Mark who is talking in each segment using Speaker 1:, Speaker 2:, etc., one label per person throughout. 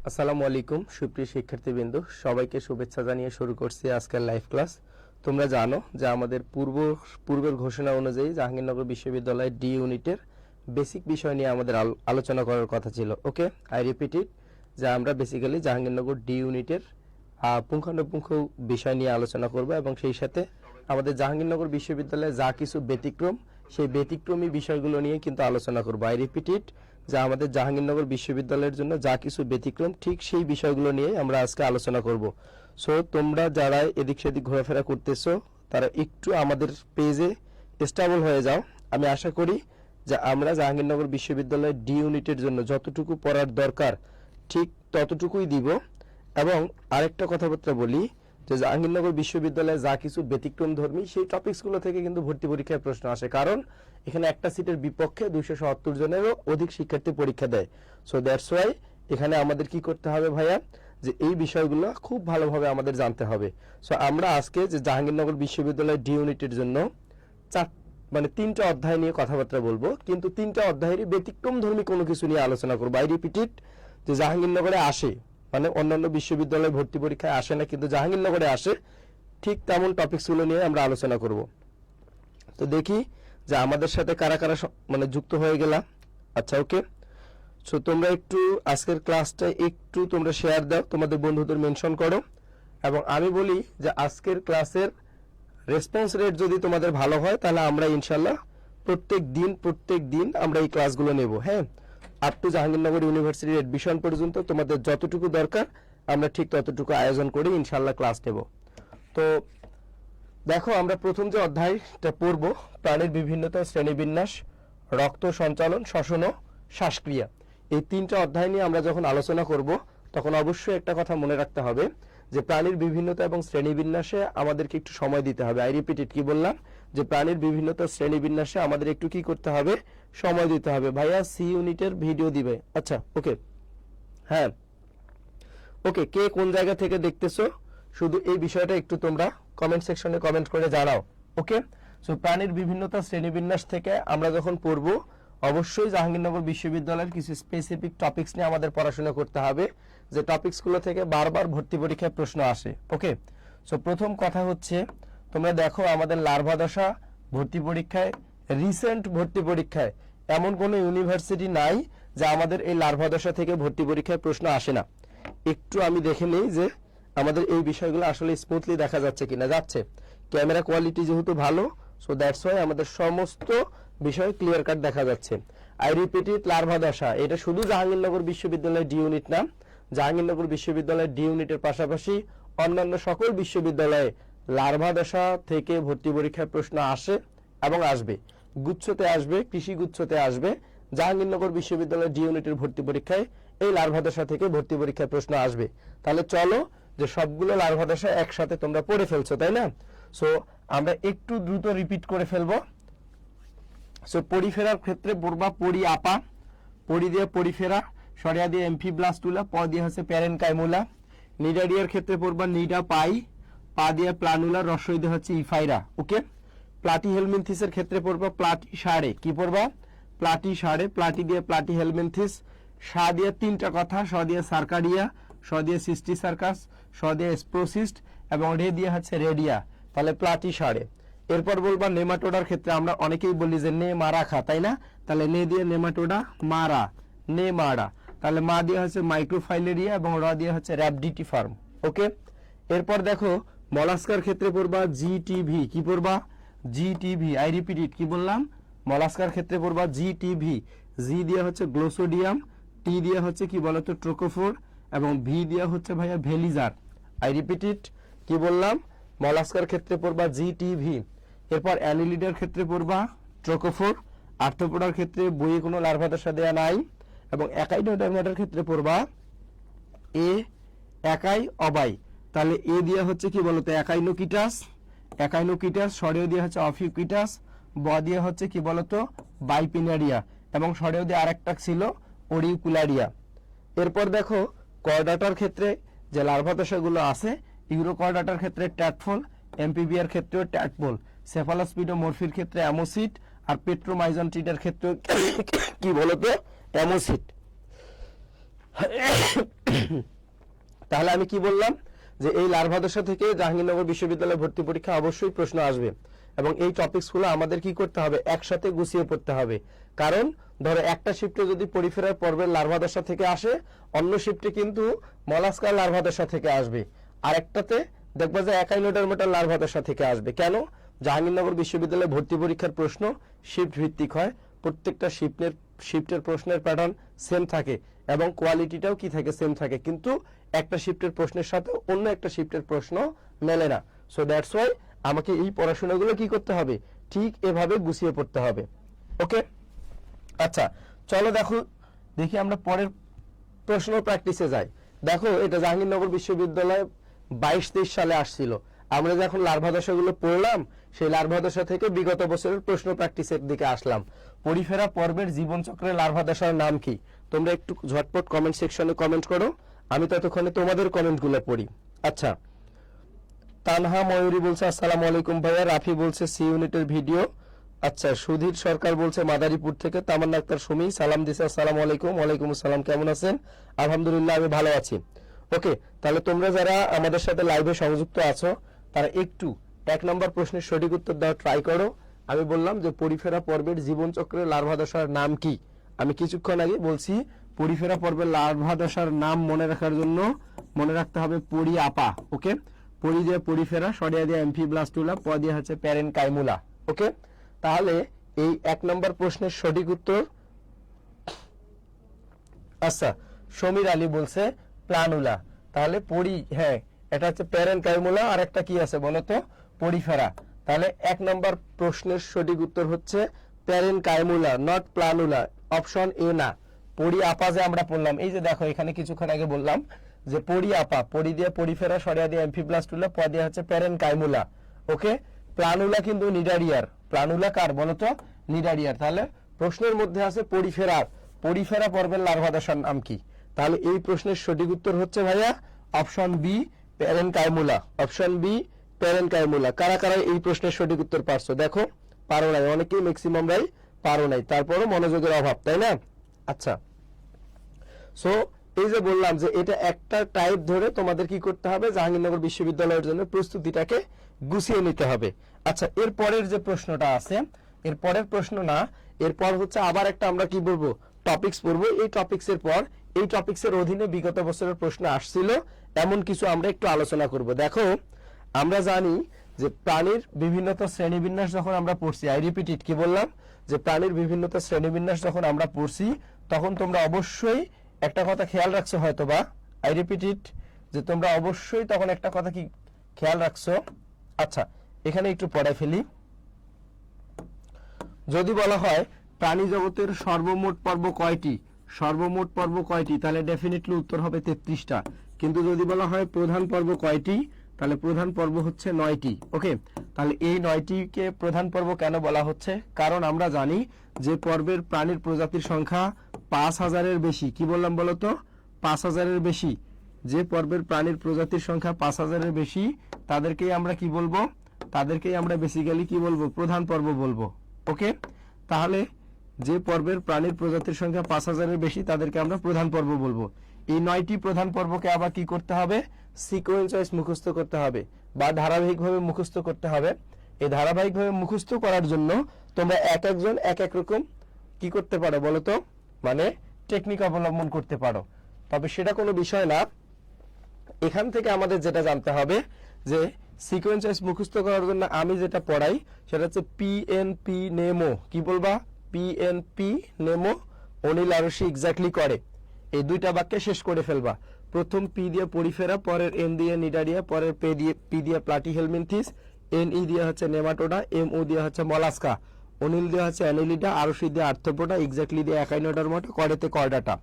Speaker 1: আসসালামু আলাইকুম সুপ্রিয় শিক্ষার্থীবৃন্দ, সবাইকে শুভেচ্ছা জানিয়ে শুরু করছি আজকের লাইভ ক্লাস। তোমরা জানো যে আমাদের পূর্বের ঘোষণা অনুযায়ী জাহাঙ্গীরনগর বিশ্ববিদ্যালয়ের ডি ইউনিটের বেসিক বিষয় নিয়ে আমাদের আলোচনা করার কথা ছিল। ওকে, আই রিপিট ইট, যে আমরা বেসিক্যালি জাহাঙ্গীরনগর ডি ইউনিটের পুঙ্খানুপুঙ্খ বিষয় নিয়ে আলোচনা করব এবং সেই সাথে আমাদের জাহাঙ্গীরনগর বিশ্ববিদ্যালয়ে যা কিছু ব্যতিক্রম, সেই ব্যতিক্রমী বিষয়গুলো নিয়ে কিন্তু আলোচনা করব। আই রিপিট ইট, যে আমাদের জাহাঙ্গীরনগর বিশ্ববিদ্যালয়ের জন্য যা কিছু ব্যতিক্রম, ঠিক সেই বিষয়গুলো নিয়ে আমরা আজকে আলোচনা করব। সো তোমরা যারা এদিক সেদিক ঘোরাফেরা করতেছো তারা একটু আমাদের পেজে স্টেবল হয়ে যাও। আমি আশা করি যে আমরা জাহাঙ্গীরনগর বিশ্ববিদ্যালয়ের ডি ইউনিটের জন্য যতটুকু পড়ার দরকার ঠিক ততটুকুই দিব। এবং আরেকটা কথাবার্তা বলি যে জাহাঙ্গীরনগর বিশ্ববিদ্যালয়ে যা কিছু ব্যতিক্রম ধর্মী সেই টপিকসগুলো থেকে কিন্তু ভর্তি পরীক্ষায় প্রশ্ন আসে, কারণ এখানে একটা সিটের বিপক্ষে 277 জনেরও অধিক শিক্ষার্থী পরীক্ষা দেয়। সো দ্যাটস ওয়াই এখানে আমাদের কি করতে হবে ভাইয়া, যে এই বিষয়গুলো খুব ভালোভাবে আমাদের জানতে হবে। সো আমরা আজকে যে জাহাঙ্গীরনগর বিশ্ববিদ্যালয়ের ডি ইউনিটের জন্য তিনটা অধ্যায় নিয়ে কথাবার্তা বলবো, কিন্তু তিনটা অধ্যায়েরই ব্যতিক্রম ধর্মী কোনো কিছু নিয়ে আলোচনা করবো। আই রিপিট ইট, যে জাহাঙ্গীরনগরে আসে, অন্যান্য বিশ্ববিদ্যালয়ে ভর্তি পরীক্ষায় আসে না, কিন্তু জাহাঙ্গীরনগরে আসে, ঠিক তেমন টপিকসগুলো নিয়ে আমরা আলোচনা করব। তো দেখি যে আমাদের সাথে কারা কারা যুক্ত হয়ে গেলাম। আচ্ছা, ওকে। সো তোমরা একটু আজকের ক্লাসটা একটু তোমরা শেয়ার দাও, তোমাদের বন্ধুদের মেনশন করো, এবং আমি বলি যে আজকের ক্লাসের রেসপন্স রেট যদি তোমাদের ভালো হয় তাহলে আমরা ইনশাল্লাহ প্রত্যেক দিন আমরা এই ক্লাসগুলো নেব। হ্যাঁ, আপ টু জাহাঙ্গীরনগর ইউনিভার্সিটির এডমিশন পর্যন্ত তোমাদের যতটুকু দরকার আমরা ঠিক ততটুকু আয়োজন করে ইনশাল্লাহ ক্লাস নেব। তো দেখো, আমরা প্রথম যে অধ্যায়টা পড়ব, প্রাণীর বিভিন্নতা, শ্রেণীবিন্যাস, রক্ত সঞ্চালন, শ্বসন ও শ্বাসক্রিয়া, এই তিনটা অধ্যায় নিয়ে আমরা যখন আলোচনা করব তখন অবশ্যই একটা কথা মনে রাখতে হবে যে প্রাণীর বিভিন্নতা এবং শ্রেণীবিন্যাসে আমাদেরকে একটু সময় দিতে হবে। আই রিপিট ইট, কি বললাম, যে প্রাণীর বিভিন্নতা শ্রেণীবিন্যাসে আমাদের একটু কি করতে হবে, সময় দিতে হবে। ভাইয়া সি ইউনিটের ভিডিও দিবে? আচ্ছা, ওকে, হ্যাঁ, ওকে। কে কোন জায়গা থেকে দেখতেছো শুধু এই বিষয়টা একটু তোমরা কমেন্ট সেকশনে কমেন্ট করে জানাও। ওকে, সো প্রাণীর বিভিন্নতা শ্রেণীবিন্যাস থেকে আমরা যখন পড়ব অবশ্যই জাহাঙ্গীরনগর বিশ্ববিদ্যালয়ের কিছু স্পেসিফিক টপিকস নিয়ে আমাদের পড়াশোনা করতে হবে, যে টপিকসগুলো থেকে বারবার ভর্তি পরীক্ষায় প্রশ্ন আসে। ওকে, সো প্রথম কথা হচ্ছে, তোমরা দেখো আমাদের লার্ভা দশা ভর্তি পরীক্ষায়, রিসেন্ট ভর্তি পরীক্ষায় এমন কোনো ইউনিভার্সিটি নাই যে আমাদের এই লার্ভা দশা থেকে ভর্তি পরীক্ষায় প্রশ্ন আসে না। একটু আমি দেখে নিই যে আমাদের এই বিষয়গুলো আসলে স্মুথলি দেখা যাচ্ছে কিনা। যাচ্ছে, ক্যামেরা কোয়ালিটি যেহেতু ভালো, সো দ্যাটস ওয়াই আমাদের সমস্ত বিষয় ক্লিয়ার কাট দেখা যাচ্ছে। আই রিপিট ইট, লার্ভা দশা এটা শুধু জাহাঙ্গীরনগর বিশ্ববিদ্যালয়ের ডি ইউনিট না, জাহাঙ্গীরনগর বিশ্ববিদ্যালয়ের ডি ইউনিটের পাশাপাশি অন্যান্য সকল বিশ্ববিদ্যালয়ে লার্ভা দশা থেকে ভর্তি পরীক্ষায় প্রশ্ন আসে এবং আসবে। গুচ্ছতে আসবে, কৃষি গুচ্ছতে আসবে। জাহাঙ্গীরনগর বিশ্ববিদ্যালয়ের ডি ইউনিটের ভর্তি পরীক্ষায় এই লার্ভা দশা থেকে ভর্তি পরীক্ষায় প্রশ্ন আসবে। তাহলে চলো, যে সবগুলো লার্ভা দশা একসাথে তোমরা পড়ে ফেলছো, তাই না? সো আমরা একটু দ্রুত রিপিট করে ফেলবো। সো পরিফেরার ক্ষেত্রে পড়বা পরি আপা, পরি দিয়ে পরিফেরা, সরিয়া দিয়ে এমফিব্লাস্টুলা, প দিয়ে হচ্ছে প্যারেনকাইমুলা। নিডারিয়ার ক্ষেত্রে পড়বা নিডা পাই, পা দিয়ে প্লানুলা, রসই দিয়ে হচ্ছে ইফাইরা। ওকে, প্লাটি হেলমিনথিসের ক্ষেত্রে পড়বা প্লাটি সাড়ে, কি পড়বা? প্লাটি সাড়ে, প্লাটি দিয়ে প্লাটি হেলমিনথিস, সা দিয়ে তিনটা কথা, স দিয়ে সার্কাডিয়া, স দিয়ে সিস্টি সার্কাস, স দিয়ে স্প্রোসিস্ট, এবং রে দিয়ে হচ্ছে রেডিয়া। তাহলে প্লাটি সাড়ে। এরপর বলবা নেমাটোডার ক্ষেত্রে আমরা অনেকেই বলি যে নে মারা খা, তাই না? তাহলে নে দিয়ে নেমাটোডা, মারা, নে মারা। তাহলে মা দিয়ে হচ্ছে মাইক্রোফাইলেরিয়া এবং র দিয়ে হচ্ছে র্যাবডিটিফার্ম। ওকে, এরপর দেখো মলাস্কার ক্ষেত্রে পড়বা জিটিভি, কি পড়বা? জিটিভি। আই রিপিট ইট, কি বললাম? মলাস্কার ক্ষেত্রে পড়বা জিটিভি। জি দিয়ে হচ্ছে গ্লোসোডিয়াম, টি দিয়ে হচ্ছে কি বলতো ট্রোকোফোর, এবং ভি দিয়ে হচ্ছে ভাইয়া ভেলিজার। আই রিপিট ইট, কি বললাম? মলাস্কার ক্ষেত্রে পড়বা জিটিভি। এরপর অ্যানিলিডার ক্ষেত্রে পড়বা ট্রোকোফোর। আর্থ্রোপোডার ক্ষেত্রে বইয়ে কোনো লার্ভা দশা দেয়া নাই। এবং একাইনোডার্মাটার ক্ষেত্রে পড়বা এ একাই অবাই। তাহলে এ দিয়ে হচ্ছে কি বলতো একাইনোকিটাস, একাইনোকিটাস, সরেও দিয়ে হচ্ছে অফিউকিটাস, ব দিয়ে হচ্ছে কি বলতো বাইপিনারিয়া, এবং সরেও দিয়ে আরেকটা ছিল অরিকুলারিয়া। এরপর দেখো কর্ডাটার ক্ষেত্রে যে লার্ভা দশাগুলো আছে, ইউরোকর্ডাটার ক্ষেত্রে ট্যাটফল, এমপিবিআর ক্ষেত্রেও ট্যাটফল, সেফালোস্পিডোমরফির ক্ষেত্রে অ্যামোসিট, আর পেট্রোমাইজনটিডার ক্ষেত্রে কি বলতো অ্যামোসিট। তাহলে আমি কি বললাম যে এই লার্ভা দশা থেকে জাহাঙ্গীরনগর বিশ্ববিদ্যালয়ে ভর্তি পরীক্ষা অবশ্যই প্রশ্ন আসবে এবং এই টপিকসগুলো আমাদের কি করতে হবে একসাথে গুছিয়ে পড়তে হবে। কারণ ধরো একটা শিফটে যদি পরিফেরার পর্বের লার্ভা দশা থেকে আসে, অন্য শিফটে কিন্তু মলাস্কার লার্ভা দশা থেকে আসবে, আর একটাতে দেখবা যে একাইনোডার্মাটার লার্ভা দশা থেকে আসবে। কেন? জাহাঙ্গীরনগর বিশ্ববিদ্যালয়ে ভর্তি পরীক্ষার প্রশ্ন শিফট ভিত্তিক হয়, প্রত্যেকটা শিফটের প্রশ্নের প্যাটার্ন সেম থাকে এবং কোয়ালিটিটাও কি থাকে সেম থাকে, কিন্তু একটা শিফটের প্রশ্নের সাথে অন্য একটা শিফটের প্রশ্ন মেলে না। সো দ্যাটস ওয়াই আমাকে এই পড়াশোনাগুলো কি করতে হবে, ঠিক এভাবে গুছিয়ে পড়তে হবে। ওকে, আচ্ছা চলো দেখি আমরা পরের প্রশ্ন প্র্যাকটিসে যাই। দেখো এটা জাহাঙ্গীরনগর বিশ্ববিদ্যালয়ে 22-23 সালে আসছিল। আমরা যখন লার্ভা দশাগুলো পড়লাম, সেই লার্ভা দশা থেকে বিগত বছরের প্রশ্ন প্র্যাকটিসের দিকে আসলাম। পরিফেরা পর্বের জীবনচক্রের লার্ভা দশার নাম কি? তোমরা একটু ঝটপট কমেন্ট সেকশনে কমেন্ট করো, আমি ততক্ষণে তোমাদের কমেন্টগুলো পড়ি। আচ্ছা, তানহা ময়ূরী বলছে আসসালামু আলাইকুম ভাইয়া। রাফি বলছে সি ইউনিটের ভিডিও। আচ্ছা, সুধীর সরকার বলছে মাদারীপুর থেকে। তামান্না আক্তার সুমি সালাম দিছে আসসালামু আলাইকুম। ওয়ালাইকুম আসসালাম, কেমন আছেন? আলহামদুলিল্লাহ আমি ভালো আছি। ওকে, তাহলে তোমরা যারা আমাদের সাথে লাইভে সংযুক্ত আছো তারা একটু 1 নম্বর প্রশ্নের সঠিক উত্তর দেওয়ার ট্রাই করো। আমি বললাম যে পরিফেরা পর্বের জীবনচক্রের লার্ভা দশার নাম কি? আমি কিছুক্ষণ আগে বলছি পরিফেরা পর্বের লার্ভা দশার নাম মনে রাখার জন্য মনে রাখতে হবে পরি আপা। ওকে, পরি দিয়ে পরিফেরা, সরিয়া দিয়ে এমফিব্লাস্টুলা, প দিয়ে হচ্ছে প্যারেনকাইমুলা। ওকে, তাহলে এই 1 নম্বর প্রশ্নের সঠিক উত্তর, আচ্ছা সমীর আলী বলছে প্লানুলা। তাহলে পরি, হ্যাঁ এটা হচ্ছে প্যারেনকাইমুলা, আর একটা কি আছে বলো তো? পরিফেরা। তাহলে 1 নম্বর প্রশ্নের সঠিক উত্তর হচ্ছে প্যারেনকাইমুলা, নট প্লানুলা, অপশন এ না। পরি আপা যে আমরা পড়লাম, এই যে দেখো এখানে কিছুক্ষণ আগে বললাম যে পরি আপা, পরি দিয়ে পরিফেরা, সরিয়া দিয়ে এমফিব্লাস্টুলা, প দিয়ে হচ্ছে প্যারেনকাইমুলা। ওকে, প্লানুলা কিন্তু নিডারিয়ার। প্লানুলা কার বলো তো? নিডারিয়ার। তাহলে প্রশ্নের মধ্যে আছে পরিফেরা পর্বের লার্ভা দশার নাম কি? তাহলে এই প্রশ্নের সঠিক উত্তর হচ্ছে ভাইয়া option B parenchymula. Option B parenchymula. কারা কারা এই প্রশ্নের সঠিক উত্তর পারছো? দেখো, পারো নাই অনেকেই, ম্যাক্সিমামরাই পারো নাই, তারপরও মনোযোগের অভাব, তাই না? আচ্ছা, সো এই যে বললাম যে এটা একটা টাইপ ধরে তোমাদের কি করতে হবে, জাহাঙ্গীরনগর বিশ্ববিদ্যালয়ের জন্য প্রস্তুতিটাকে গুছিয়ে নিতে হবে। আচ্ছা, এর পরের যে প্রশ্নটা আছে, এর পরের প্রশ্ন না, এরপর হচ্ছে আবার একটা আমরা কি বলবো টপিকস পড়বো। এই টপিকসের পর এই টপিকসের অধীনে বিগত বছরের প্রশ্ন আসছিল এমন কিছু আমরা একটু আলোচনা করব। দেখো, আমরা জানি যে প্রাণীর বিভিন্নতা শ্রেণীবিন্যাস যখন আমরা পড়ছি, আই রিপিট ইট, কি বললাম যে প্রাণীর বিভিন্নতা শ্রেণীবিন্যাস যখন আমরা পড়ছি তখন তোমরা অবশ্যই একটা কথা খেয়াল রাখছো, হয়তো বা আই রিপিট ইট, যে তোমরা অবশ্যই তখন একটা কথা কি খেয়াল রাখছো। আচ্ছা, এখানে একটু পড়াই ফেলি। যদি বলা হয় প্রাণী জগতের সর্বমোট পর্ব কয়টি, সর্বমোট পর্ব কয়টি, তাহলে ডেফিনেটলি উত্তর হবে 33টা। কিন্তু যদি বলা হয় প্রধান পর্ব কয়টি, তাহলে প্রধান পর্ব হচ্ছে 9টি। ওকে, তাহলে এই 9টিকে প্রধান পর্ব কেন বলা হচ্ছে? কারণ আমরা জানি যে পর্বের প্রাণীর প্রজাতির সংখ্যা 5000-এর বেশি। কি বললাম বলতো? 5000-এর বেশি। যে পর্বের প্রাণীর প্রজাতির সংখ্যা 5000-এর বেশি তাদেরকেই আমরা কি বলবো? তাদেরকেই আমরা বেসিক্যালি কি বলবো? প্রধান পর্ব বলবো। ওকে, তাহলে যে পর্বের প্রাণীর প্রজাতির সংখ্যা 5000-এর বেশি তাদেরকে আমরা প্রধান পর্ব বলবো। এই 9টি প্রধান পর্বকে আবার কি করতে হবে? সিকোয়েন্স ওয়াইজ মুখস্থ করতে হবে বা ধারাবাহিকভাবে মুখস্থ করতে হবে। এই ধারাবাহিকভাবে মুখস্থ করার জন্য তোমরা এক একজন এক এক রকম কি করতে পারো বলো তো, মানে টেকনিক অবলম্বন করতে পারো। তবে সেটা কোনো বিষয় না। এখান থেকে আমাদের যেটা জানতে হবে যে সিকোয়েন্স ওয়াইজ মুখস্থ করার জন্য আমি যেটা পড়াই সেটা হচ্ছে পিএনপি নেমো। কি বলবা? পিএনপি নেমো, অনিল আরশি এক্স্যাক্টলি করে। এই দুইটা বাক্যে শেষ করে ফেলবা। প্রথম পি দিয়ে পরিফেরা, পরের এন দিয়ে নিডারিয়া, পরের পি দিয়ে প্লাটিহেলমিনথিস, এন ই দিয়ে হচ্ছে নেমাটোডা, এম ও দিয়ে হচ্ছে মলাস্কা, অনিল দিয়ে হচ্ছে অ্যানিলিডা, আরশি দিয়ে আর্থ্রোপোডা, এক্স্যাক্টলি দিয়ে একাইনোডার্মাটা, করেতে কর্ডাটা।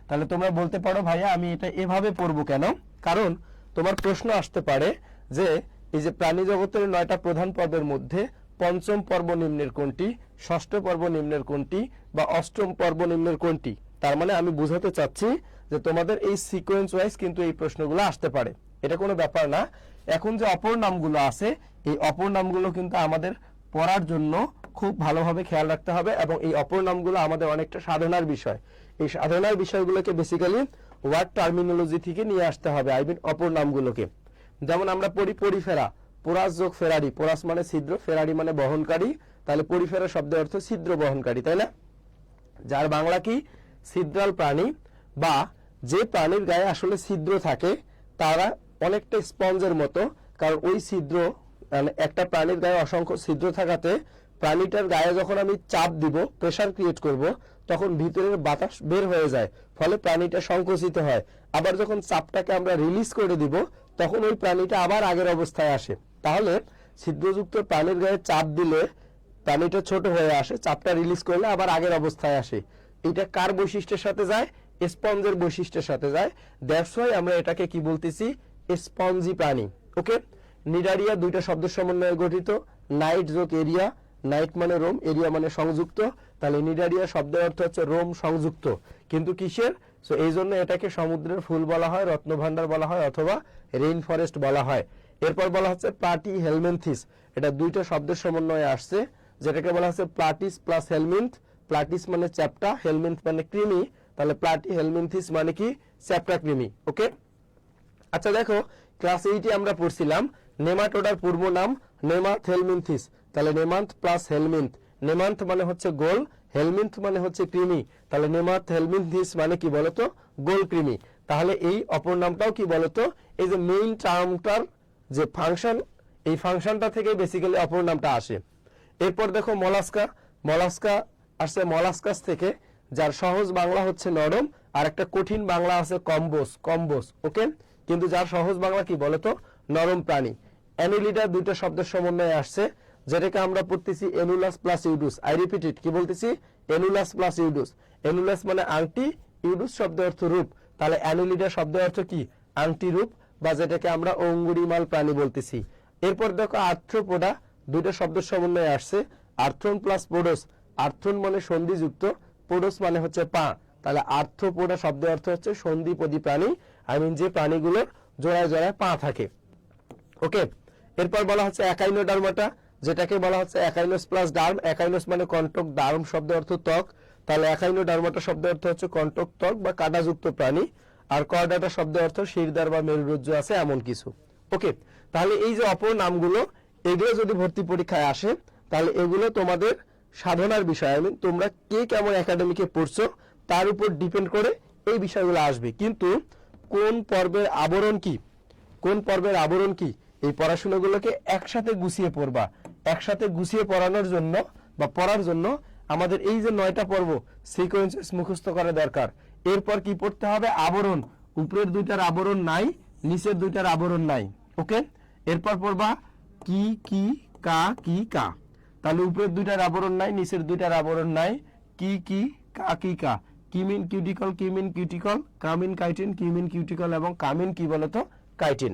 Speaker 1: তাহলে তোমরা বলতে পারো ভাইয়া আমি এটা এভাবে পড়বো কেন? কারণ তোমার প্রশ্ন আসতে পারে যে এই যে প্রাণী জগতের 9টা প্রধান পর্বের মধ্যে পঞ্চম পর্ব নিম্নের কোনটি, ষষ্ঠ পর্ব নিম্নের কোনটি, বা অষ্টম পর্ব নিম্নের কোনটি। তার মানে আমি বুঝাতে চাচ্ছি যে তোমাদের এই সিকোয়েন্স ওয়াইজ কিন্তু এই প্রশ্নগুলো আসতে পারে, এটা কোনো ব্যাপার না। এখন যে অপর নামগুলো আছে, এই অপর নামগুলো কিন্তু আমাদের পড়ার জন্য খুব ভালোভাবে খেয়াল রাখতে হবে এবং এই অপর নামগুলো আমাদের অনেকটা সাধনার বিষয়। এই সাধনার বিষয়গুলোকে বেসিক্যালি ওয়ার্ড টার্মিনোলজি থেকে নিয়ে আসতে হবে, আই মিন অপর নামগুলোকে। যেমন আমরা পড়ি পরিফেরা, পোরাস যোগ ফেরারি, পোরাস মানে ছিদ্র, ফেরারি মানে বহনকারী, তাহলে পরিফেরা শব্দের অর্থ ছিদ্র বহনকারী, তাই না? যার বাংলা কি? ছিদ্রাল প্রাণী, বা যে প্রাণীর গায়ে আসলে ছিদ্র থাকে তারা অনেকটা স্পঞ্জের মতো, কারণ ওই ছিদ্র মানে একটা প্রাণীর গায়ে অসংখ্য ছিদ্র থাকাতে প্রাণীটার গায়ে যখন আমি চাপ দিব, প্রেসার ক্রিয়েট করব, তখন ভিতরের বাতাস বের হয়ে যায়, ফলে প্রাণীটা সংকুচিত হয়। আবার যখন চাপটাকে আমরা রিলিজ করে দিব, তখন ওই প্রাণীটা আবার আগের অবস্থায় আসে। তাহলে ছিদ্রযুক্ত প্রাণীর গায়ে চাপ দিলে প্রাণীটা ছোট হয়ে আসে, চাপটা রিলিজ করলে আবার আগের অবস্থায় আসে। এটা কার বৈশিষ্ট্যের সাথে যায়? স্পঞ্জের বৈশিষ্ট্যের সাথে যায়। দ্যাটস ওয়াই আমরা এটাকে কি বলতেছি? স্পঞ্জি প্রাণী। ওকে, নিডারিয়া দুইটা শব্দের সমন্বয়ে গঠিত, নাইট যোগ এরিয়া, নাইট মানে রোম, এরিয়া মানে সংযুক্ত, তাহলে নিডারিয়া শব্দের অর্থ হচ্ছে রোম সংযুক্ত, কিন্তু কিসের? সো এই জন্য এটাকে সমুদ্রের ফুল বলা হয়, রত্নভান্ডার বলা হয়, অথবা রেইন ফরেস্ট বলা হয়। এরপর বলা হচ্ছে প্লাটি হেলমেন্থিস, এটা দুইটা শব্দের সমন্বয়ে আসছে, যেটাকে বলা হচ্ছে প্লাটিস প্লাস হেলমিন্থ। প্লাটিস মানে চ্যাপ্টা, হেলমিন্থ মানে কৃমি, তাহলে প্লাটি হেলমিন্থিস মানে কি? চ্যাপ্টা কৃমি। ওকে, আচ্ছা দেখো, ক্লাস 8 আমরা পড়ছিলাম নেমাটোডার পূর্ব নাম নেমাথ হেলমিন্থিস, তাহলে নেমান্থ প্লাস হেলমিন্থ, নেমান্থ মানে হচ্ছে গোল, হেলমিন্থ মানে হচ্ছে কৃমি, তাহলে নেমাথ হেলমিন্থিস মানে কি বলতো? গোল কৃমি। তাহলে এই অপর নামটাও কি বলতো? এই যে মেইন টার্মটার যে ফাংশন, এই ফাংশনটা থেকে বেসিক্যালি অপর নামটা আসে। এরপর দেখো মলাস্কা, মলাস্কা আসছে মলাস্কাস থেকে, যার সহজ বাংলা হচ্ছে নরম, আর একটা কঠিন বাংলা আছে কম্বোস, কম্বোস। ওকে, কিন্তু যার সহজ বাংলা কি বলতো? নরম প্রাণী। অ্যানিলিডা দুইটা শব্দের সমন্বয়ে আসছে, যেটাকে আমরা পড়তেছি এনুলাস প্লাস ইউডুস। আই রিপিট ইট, কি বলতেছি? এনুলাস প্লাস ইউডুস। এনুলাস মানে আংটি, ইউডুস শব্দের অর্থ রূপ, তাহলে অ্যানিলিডা শব্দের অর্থ কি? আংটি রূপ, বা যেটাকে আমরা অঙ্গুরিমাল প্রাণী বলতেছি। এরপর দেখো আর্থ্রোপোডা দুইটা শব্দের সমন্বয়ে আসছে, আর্থ্রন প্লাস পোডোস। আর্থ্রন মানে সন্ধিযুক্ত, পোডোস মানে হচ্ছে পা, তাহলে আর্থ্রোপোডা শব্দের অর্থ হচ্ছে সন্ধিপদী প্রাণী, আই মিন যে প্রাণীগুলোর জোড়ায় জোড়ায় পা থাকে। ওকে, এরপর বলা হচ্ছে একাইনোডার্মাটা, যেটাকে বলা হচ্ছে একাইনোস প্লাস ডার্ম। একাইনোস মানে কন্টক, ডার্ম শব্দের অর্থ ত্বক, তাহলে একাইনোডার্মাটা শব্দের অর্থ হচ্ছে কন্টক ত্বক বা কাঁটাযুক্ত প্রাণী, আর কর্ডাটা শব্দের অর্থ শিরদার বা মেরুরজ্জু আছে এমন কিছু। ওকে, তাহলে এই যে অপর নামগুলো, এগুলো যদি ভর্তি পরীক্ষায় আসে, তাহলে এগুলো তোমাদের সাধনার বিষয়, আই মিন তোমরা কে কেমন একাডেমিকে পড়ছো তার উপর ডিপেন্ড করে এই বিষয়গুলো আসবে। কিন্তু কোন পর্বের আবরণ কি, কোন পর্বের আবরণ কি, এই পড়াশোনাগুলোকে একসাথে গুছিয়ে পড়বা। একসাথে গুছিয়ে পড়ানোর জন্য বা পড়ার জন্য আমাদের এই যে 9টা পর্ব সিকোয়েন্সেস মুখস্থ করা দরকার। এরপর কি পড়তে হবে? আবরণ। উপরের দুইটার আবরণ নাই, নিচের দুইটার আবরণ নাই। ওকে, এরপর পড়বা কি কি কা কি কা, তাহলে উপরের দুইটার আবরণ নাই, নিচের দুইটার আবরণ নাই, কি কি কা কি কা, Kimin cuticle, Kimin cuticle, come in chitin, Kimin cuticle এবং কামিন কি বলতো? কাইটিন।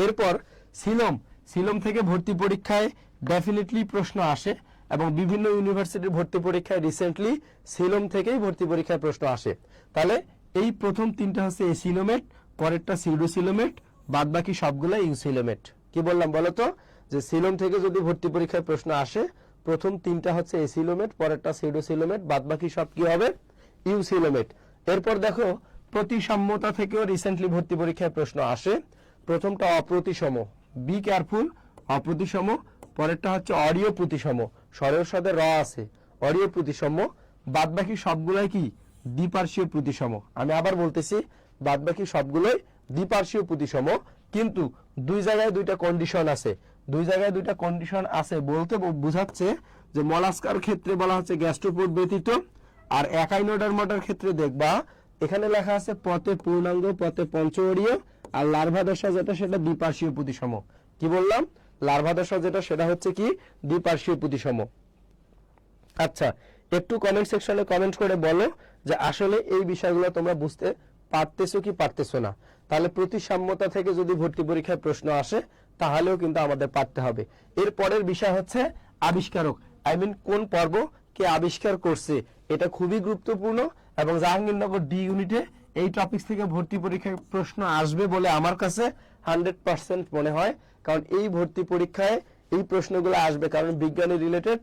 Speaker 1: এরপর সিলম, সিলম থেকে ভর্তি পরীক্ষায় ডেফিনেটলি প্রশ্ন আসে, এবং বিভিন্ন ইউনিভার্সিটির ভর্তি পরীক্ষায় রিসেন্টলি সিলম থেকেই ভর্তি পরীক্ষায় প্রশ্ন আসে। তাহলে এই প্রথম তিনটা হচ্ছে এসিলোমেট, পরেরটা সিউডোসিলোমেট, বাদ বাকি সবগুলো ইউসিলোমেট। কি বললাম বলতো? যে সিলম থেকে যদি ভর্তি পরীক্ষায় প্রশ্ন আসে, প্রথম তিনটা হচ্ছে এসিলোমেট, পরেরটা সিউডোসিলোমেট, বাদ বাকি সব কি হবে? ইউসিলোমেট। এরপর দেখো প্রতিসাম্যতা থেকেও রিসেন্টলি ভর্তি পরীক্ষায় প্রশ্ন আসে। প্রথমটা অপ্রতিসম, বি কেয়ারফুল, অপ্রতিসম, পরেরটা হচ্ছে অরিয় প্রতিসম, স্বরের সাথে র আছে, অরিয় প্রতিসম, বাদ বাকি সবগুলাই কি? দ্বিপার্শ্বীয় প্রতিসম। আমি আবার বলতেছি, বাদ বাকি সবগুলোই দ্বিপার্শ্বীয় প্রতিসম, কিন্তু দুই জায়গায় দুইটা কন্ডিশন আছে। দুই জায়গায় দুইটা কন্ডিশন আছে বলতে বোঝাচ্ছে যে মলাস্কার ক্ষেত্রে বলা হচ্ছে গ্যাস্ট্রোপোড ব্যতীত, আর একাইনোডার্মাটার ক্ষেত্রে দেখবা এখানে লেখা আছে পথে পূর্ণাঙ্গ, পথে পঞ্চঅরিয়, আর লার্ভা দশা যেটা সেটা দ্বিপার্শ্বীয় প্রতিসম। কি বললাম? লার্ভা দশা যেটা সেটা হচ্ছে কি? দ্বিপার্শ্বীয় প্রতিসম। আচ্ছা, একটু কমেন্ট সেকশনে কমেন্ট করে বলো যে আসলে এই বিষয়গুলো তোমরা বুঝতে পারতেছো কি পারতেছো না। তাহলে প্রতিসাম্যতা থেকে যদি ভর্তি পরীক্ষায় প্রশ্ন আসে তাহলেও কিন্তু আমাদের পারতে হবে। এর পরের বিষয় হচ্ছে আবিষ্কারক, আই মিন কোন পর্ব কে আবিষ্কার করছে, এটা খুবই গুরুত্বপূর্ণ, এবং জাহাঙ্গীরনগর ডি ইউনিটে এই টপিক থেকে ভর্তি পরীক্ষায় প্রশ্ন আসবে বলে আমার কাছে 100% মনে হয়, কারণ এই ভর্তি পরীক্ষায় এই প্রশ্নগুলো আসবে, কারণ বিজ্ঞানী রিলেটেড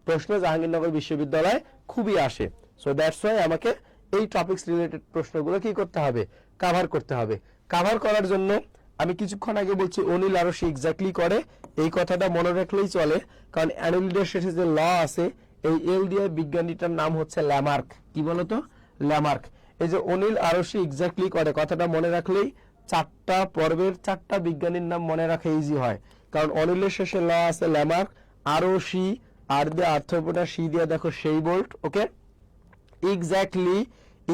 Speaker 1: প্রশ্ন জাহাঙ্গীরনগর বিশ্ববিদ্যালয়ে খুবই আসে। সো দ্যাটস ওয়াই আমাকে এই টপিকস রিলেটেড প্রশ্নগুলো কি করতে হবে, কভার করতে হবে। কভার করার জন্য আমি কিছুক্ষণ আগে বলছি অনিল আরশি এক্স্যাক্টলি করে, এই কথাটা মনে রাখলেই চলে, কারণ অ্যানোলিডের শেষে যে ল আছে এই এল দিয়ে বিজ্ঞানীটার নাম হচ্ছে ল্যামার্ক। কি বলতো? ল্যামার্ক। এই যে অনিল আরশি এক্স্যাক্টলি করে কথাটা মনে রাখলেই চারটা পর্বের চারটা বিজ্ঞানীর নাম মনে রাখা ইজি হয়, কারণ অনিলের শেষে ল আছে ল্যামার্ক, আরশি, আর দিয়ে আর্থ্রোপোডা, সি দিয়ে দেখো সেই বোল্ট। ওকে, এক্স্যাক্টলি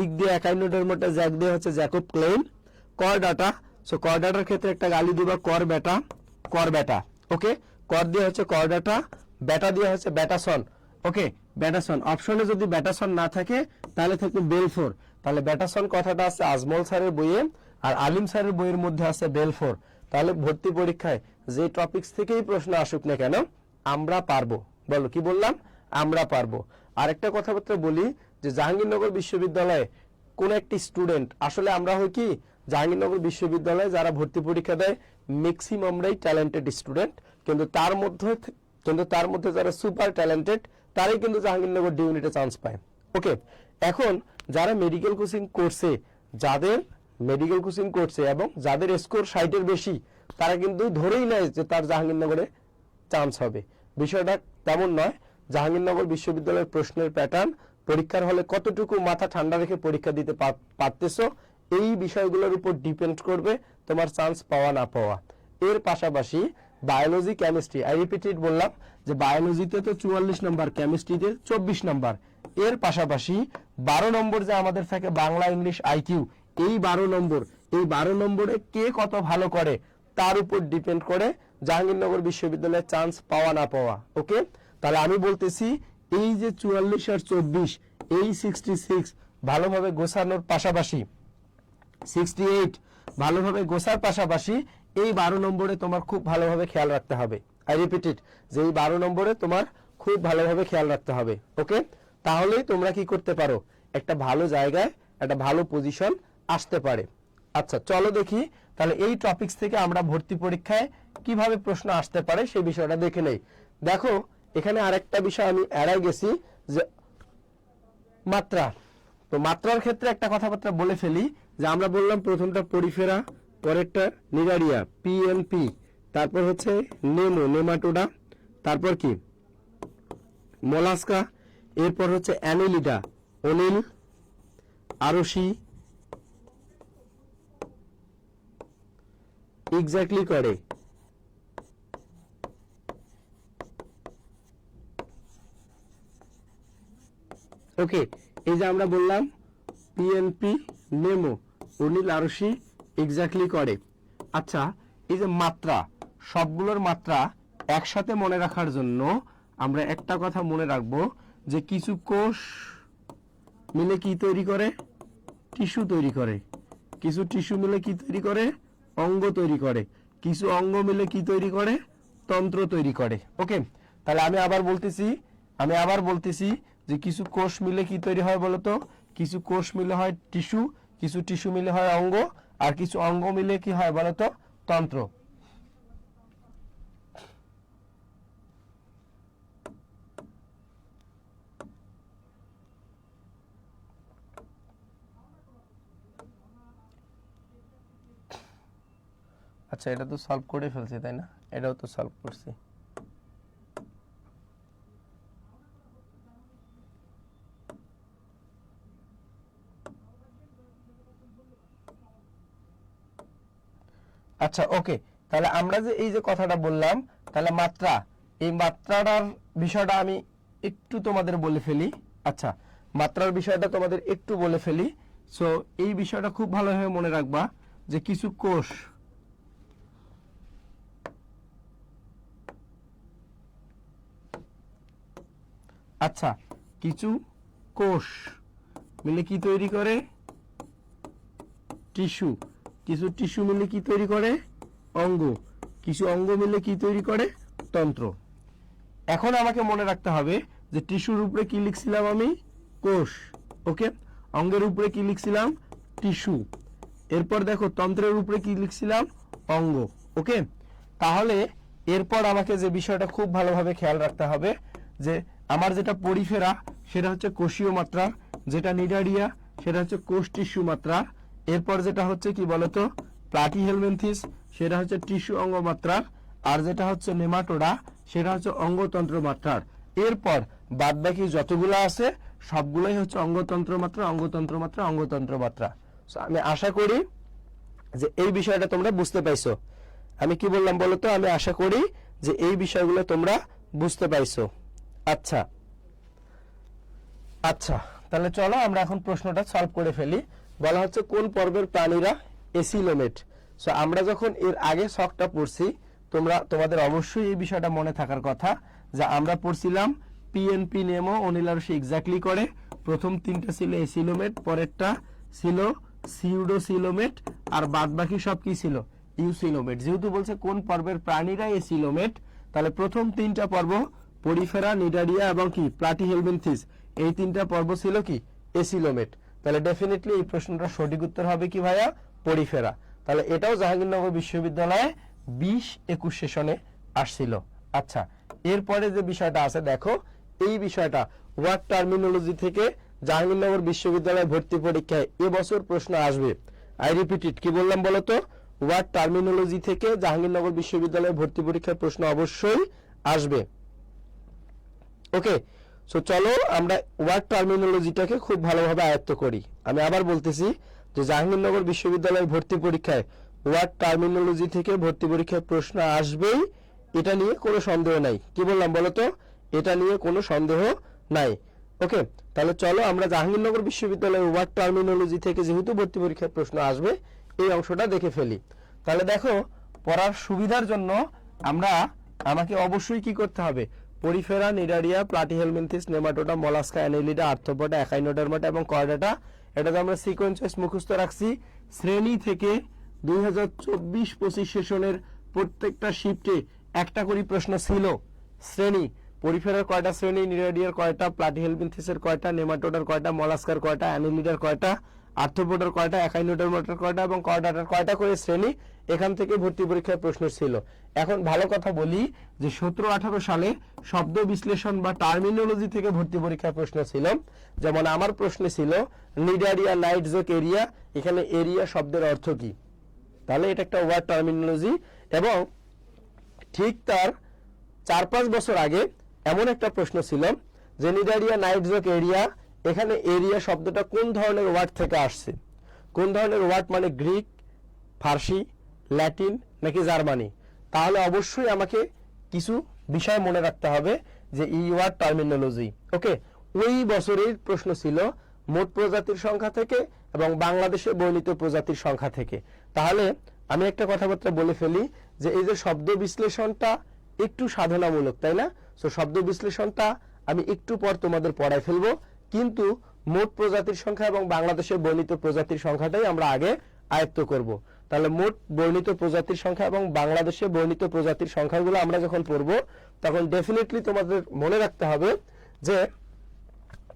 Speaker 1: ইক দিয়ে একাইনোডার্মাটা, জ্যাক দিয়ে হচ্ছে জ্যাকব ক্লেইন, কর ডাটা, সো কর ডাটার ক্ষেত্রে একটা গালি দিবা কর বেটা, কর বেটা। ওকে, কর দিয়ে হচ্ছে কর ডাটা, বেটা দিয়ে হচ্ছে ব্যাটাসন। ওকে, ব্যাটাসন। অপশনে যদি ব্যাটাসন না থাকে তাহলে থাকবে বেলফোর, তাহলে ব্যাটাসন কথাটা আছে আজমল স্যারের বইয়ে, আর আলিম স্যারের বইয়ের মধ্যে আছে বেলফোর। তাহলে ভর্তি পরীক্ষায় যে টপিকস থেকেই প্রশ্ন আসুক না কেন আমরা পারবো। বলো, কি বললাম? আমরা পারবো। আরেকটা কথাবার্তা বলি যে জাহাঙ্গীরনগর বিশ্ববিদ্যালয়ে কোন একটি স্টুডেন্ট, আসলে আমরা হই কি জাহাঙ্গীরনগর বিশ্ববিদ্যালয়ে যারা ভর্তি পরীক্ষা দেয় ম্যাক্সিমামরাই ট্যালেন্টেড স্টুডেন্ট, কিন্তু তার মধ্যে যারা সুপার ট্যালেন্টেড তারাই কিন্তু জাহাঙ্গীরনগর ডি ইউনিটে চান্স পায়। ওকে, এখন যারা মেডিকেল কোচিং করছে, যাদের মেডিকেল কোচিং করছে এবং যাদের স্কোর 60 এর বেশি, তারা কিন্তু ধরেই নেয় যে তার জাহাঙ্গীরনগরে চান্স হবে। বিষয়টা তেমন নয়। জাহাঙ্গীরনগর বিশ্ববিদ্যালয়ের প্রশ্নের প্যাটার্ন, পরীক্ষার হলে কতটুকু মাথা ঠান্ডা রেখে পরীক্ষা দিতে পারতেছো, এই বিষয়গুলোর উপর ডিপেন্ড করবে তোমার চান্স পাওয়া না পাওয়া। এর পাশাপাশি বায়োলজি, কেমিস্ট্রি, আই রিপিটেড বললাম যে বায়োলজিতে তো 44 নম্বর, কেমিস্ট্রিতে 24 নম্বর। এর পাশাপাশি 12 নম্বর যে আমাদের থাকে বাংলা, ইংলিশ, আইকিউ, এই 12 নম্বরে কে কত ভালো করে তার উপর ডিপেন্ড করে জাহাঙ্গীরনগর বিশ্ববিদ্যালয়ের চান্স পাওয়া না পাওয়া। ওকে, তাহলে আমি বলতেছি এই যে 44 আর 24, এই 66 ভালোভাবে গোছানোর পাশাপাশি, 68 ভালোভাবে গোছার পাশাপাশি এই 12 নম্বরে তোমার খুব ভালোভাবে খেয়াল রাখতে হবে। আই রিপিটেড যে এই 12 নম্বরে তোমার খুব ভালোভাবে খেয়াল রাখতে হবে। ওকে, তাহলেই তোমরা কি করতে পারো, একটা ভালো জায়গায় একটা ভালো পজিশন আসতে পারে। আচ্ছা, চলো দেখি তাহলে এই টপিকস থেকে আমরা ভর্তি পরীক্ষায় কিভাবে প্রশ্ন আসতে পারে সেই বিষয়টা দেখে নেই। দেখো, এখানে আরেকটা বিষয় আমি এড়াই গেছি যে মাত্রা। তো মাত্রার ক্ষেত্রে একটা কথাবার্তা বলে ফেলি যে আমরা বললাম প্রথমটা পরিফেরা, পরেরটা নিগারিয়া, পিএনপি, তারপর হচ্ছে নেমো, নেমাটোডা, তারপর কি মোলাস্কা, এরপর হচ্ছে অ্যানেলিডা, অনিল আরশি এক্স্যাক্টলি করে। ওকে, এই যে আমরা বললাম পিএনপি, নেমো, অনিল আরশি এক্স্যাক্টলি করে। আচ্ছা, এই যে মাত্রা, সবগুলোর মাত্রা একসাথে মনে রাখার জন্য আমরা একটা কথা মনে রাখবো যে কিছু কোষ মিলে কি তৈরি করে, টিস্যু তৈরি করে, কিছু টিস্যু মিলে কি তৈরি করে, অঙ্গ তৈরি করে, কিছু অঙ্গ মিলে কি তৈরি করে, তন্ত্র তৈরি করে। ওকে, তাহলে আমি আবার বলতেছি যে কিছু কোষ মিলে কি তৈরি হয় বলতো, কিছু কোষ মিলে হয় টিস্যু, কিছু টিস্যু মিলে হয় অঙ্গ, আর কিছু অঙ্গ মিলে কি হয় বলতো, তন্ত্র। আচ্ছা, এটা তো সলভ করে ফেলছি তাই না? এটাও তো সলভ করছি। আচ্ছা, ওকে, তাহলে আমরা যে এই যে কথাটা বললাম, তাহলে মাত্রা, এই মাত্রাটার বিষয়টা আমি একটু তোমাদের বলে ফেলি। আচ্ছা, মাত্রার বিষয়টা তোমাদের একটু বলে ফেলি। সো এই বিষয়টা খুব ভালোভাবে মনে রাখবা যে কিছু কোষ, আচ্ছা কিছু কোষ মিলে কি তৈরি করে, টিস্যু, কিছু টিস্যু মিলে কি তৈরি করে, অঙ্গ, কিছু অঙ্গ মিলে কি তৈরি করে, তন্ত্র। এখন আমাকে মনে রাখতে হবে যে টিস্যুর উপরে কি লিখছিলাম আমি, কোষ। ওকে, অঙ্গের উপরে কি লিখছিলাম, টিস্যু। এরপর দেখো তন্ত্রের উপরে কি লিখছিলাম, অঙ্গ। ওকে, তাহলে এরপর আমাকে যে বিষয়টা খুব ভালোভাবে খেয়াল রাখতে হবে যে আমার যেটা পরিফেরা সেটা হচ্ছে কোষীয় মাত্রা, যেটা নিডারিয়া সেটা হচ্ছে কোষ টিস্যু মাত্রার। এরপর যেটা হচ্ছে কি বলতো প্লাটিহেলমিনথিস, সেটা হচ্ছে টিস্যু অঙ্গ মাত্রার। আর যেটা হচ্ছে নেমাটোডা, সেটা হচ্ছে অঙ্গতন্ত্র মাত্রার। এরপর বাদবাকি যতগুলো আছে সবগুলোই হচ্ছে অঙ্গতন্ত্র মাত্রা, অঙ্গতন্ত্র মাত্রা, অঙ্গতন্ত্র মাত্রা। আমি আশা করি যে এই বিষয়টা তোমরা বুঝতে পাইছো। আমি কি বললাম বলতো, আমি আশা করি যে এই বিষয়গুলো তোমরা বুঝতে পাইছো। আচ্ছা আচ্ছা, তাহলে চলো আমরা এখন প্রশ্নটা সলভ করে ফেলি। বলা হচ্ছে কোন পর্বের প্রাণীরা এসিলোমেট। সো আমরা যখন এর আগে শখটা পড়ছি, তোমাদের অবশ্যই এই বিষয়টা মনে থাকার কথা যে আমরা পড়ছিলাম পিএনপি নেমো অনিলারসি এক্স্যাক্টলি করে। প্রথম তিনটা ছিল এসিলোমেট, পরেরটা ছিল সিউডোসিলোমেট, আর বাদ বাকি সব কি ছিল ইউসিলোমেট। যেহেতু বলছে কোন পর্বের প্রাণীরা এসিলোমেট, তাহলে প্রথম তিনটা পর্ব পরিফেরা, নিডারিয়া এবং কি প্লাটিহেলমিনথিস, এই তিনটা পর্ব ছিল কি এসিলোমেট। তাহলে ডেফিনেটলি এই প্রশ্নটার সঠিক উত্তর হবে কি ভাইয়া, পরিফেরা। তাহলে এটাও জাহাঙ্গীরনগর বিশ্ববিদ্যালয়ে 20-21 সেশনে আসছিল। আচ্ছা, এরপরে যে বিষয়টা আছে দেখো, এই বিষয়টা ওয়ার্ড টার্মিনোলজি থেকে জাহাঙ্গীরনগর বিশ্ববিদ্যালয়ে ভর্তি পরীক্ষায় এবছর প্রশ্ন আসবে। আই রিপিট ইট, কি বললাম বলতো, ওয়ার্ড টার্মিনোলজি থেকে জাহাঙ্গীরনগর বিশ্ববিদ্যালয়ে ভর্তি পরীক্ষার প্রশ্ন অবশ্যই আসবে। ওকে, সো চলো আমরা ওয়ার্ড টার্মিনোলজিটাকে খুব ভালোভাবে আয়ত্ত করি। আমি আবার বলতেছি যে জাহাঙ্গীরনগর বিশ্ববিদ্যালয়ের ভর্তি পরীক্ষায় ওয়ার্ড টার্মিনোলজি থেকে ভর্তি পরীক্ষায় প্রশ্ন আসবেই, এটা নিয়ে কোনো সন্দেহ নাই। কি বললাম বলতো, এটা নিয়ে কোনো সন্দেহ নাই। ওকে, তাহলে চলো আমরা জাহাঙ্গীরনগর বিশ্ববিদ্যালয়ের ওয়ার্ড টার্মিনোলজি থেকে যেহেতু ভর্তি পরীক্ষায় প্রশ্ন আসবে, এই অংশটা দেখে ফেলি। তাহলে দেখো, পড়ার সুবিধার জন্য আমাকে অবশ্যই কি করতে হবে, Porifera, Cnidaria, Platyhelminthes, Nematoda, Mollusca, Annelida, Arthropoda, Echinodermata এবং কর্ডাটা, এটা তো আমরা সিকোয়েন্স ওয়াইজ মুখস্থ রাখছি। শ্রেণী থেকে 2024-25 সেশনের প্রত্যেকটা শিফটে একটা করে প্রশ্ন ছিল। শ্রেণী, পরিফেরার কয়টা শ্রেণী, নিডারিয়ার কয়টা, প্লাটিহেলমিনথিসের কয়টা, নেমাটোডার কয়টা, মলাস্কার কয়টা, অ্যানেলিডার কয়টা, আর্থ্রোপোডার কয়টা, একাইনোডার্মাটার কয়টা এবং কর্ডাটার কয়টা করে শ্রেণী, এখান থেকে ভর্তি পরীক্ষার প্রশ্ন ছিল। এখন ভালো কথা বলি যে 17-18 সালে শব্দ বিশ্লেষণ বা টার্মিনোলজি থেকে ভর্তি পরীক্ষার প্রশ্ন ছিল। যেমন আমার প্রশ্নে ছিল নিডারিয়া নাইটজোক এরিয়া, এখানে এরিয়া শব্দের অর্থ কি, তাহলে এটা একটা ওয়ার্ড টার্মিনোলজি। এবং ঠিক তার 4-5 বছর আগে এমন একটা প্রশ্ন ছিল যে নিডারিয়া নাইটজোক এরিয়া, এখানে এরিয়া শব্দটা কোন ধরনের ওয়ার্ড থেকে আসছে। কোন ধরনের ওয়ার্ড মানে গ্রিক, ফার্সি, ল্যাটিন নাকি জার্মানি। তাহলে অবশ্যই আমাকে কিছু বিষয় মনে রাখতে হবে যে এই ওয়ার্ড টার্মিনোলজি। ওকে, ওই বছরের প্রশ্ন ছিল মোট প্রজাতির সংখ্যা থেকে এবং বাংলাদেশে বর্ণিত প্রজাতির সংখ্যা থেকে। তাহলে আমি একটা কথাবার্তা বলে ফেলি যে এই যে শব্দ বিশ্লেষণটা একটু সাধনামূলক, তাই না? সো শব্দ বিশ্লেষণটা আমি একটু পর তোমাদের পড়ায় ফেলবো, কিন্তু মোট প্রজাতির সংখ্যা এবং বাংলাদেশে বর্ণিত প্রজাতির সংখ্যাটাই আমরা আগে আয়ত্ত করব। তাহলে মোট বর্ণিত প্রজাতির সংখ্যা এবং বাংলাদেশে বর্ণিত প্রজাতির সংখ্যাগুলো আমরা যখন পড়বো, তখন ডেফিনেটলি তোমাদের মনে রাখতে হবে যে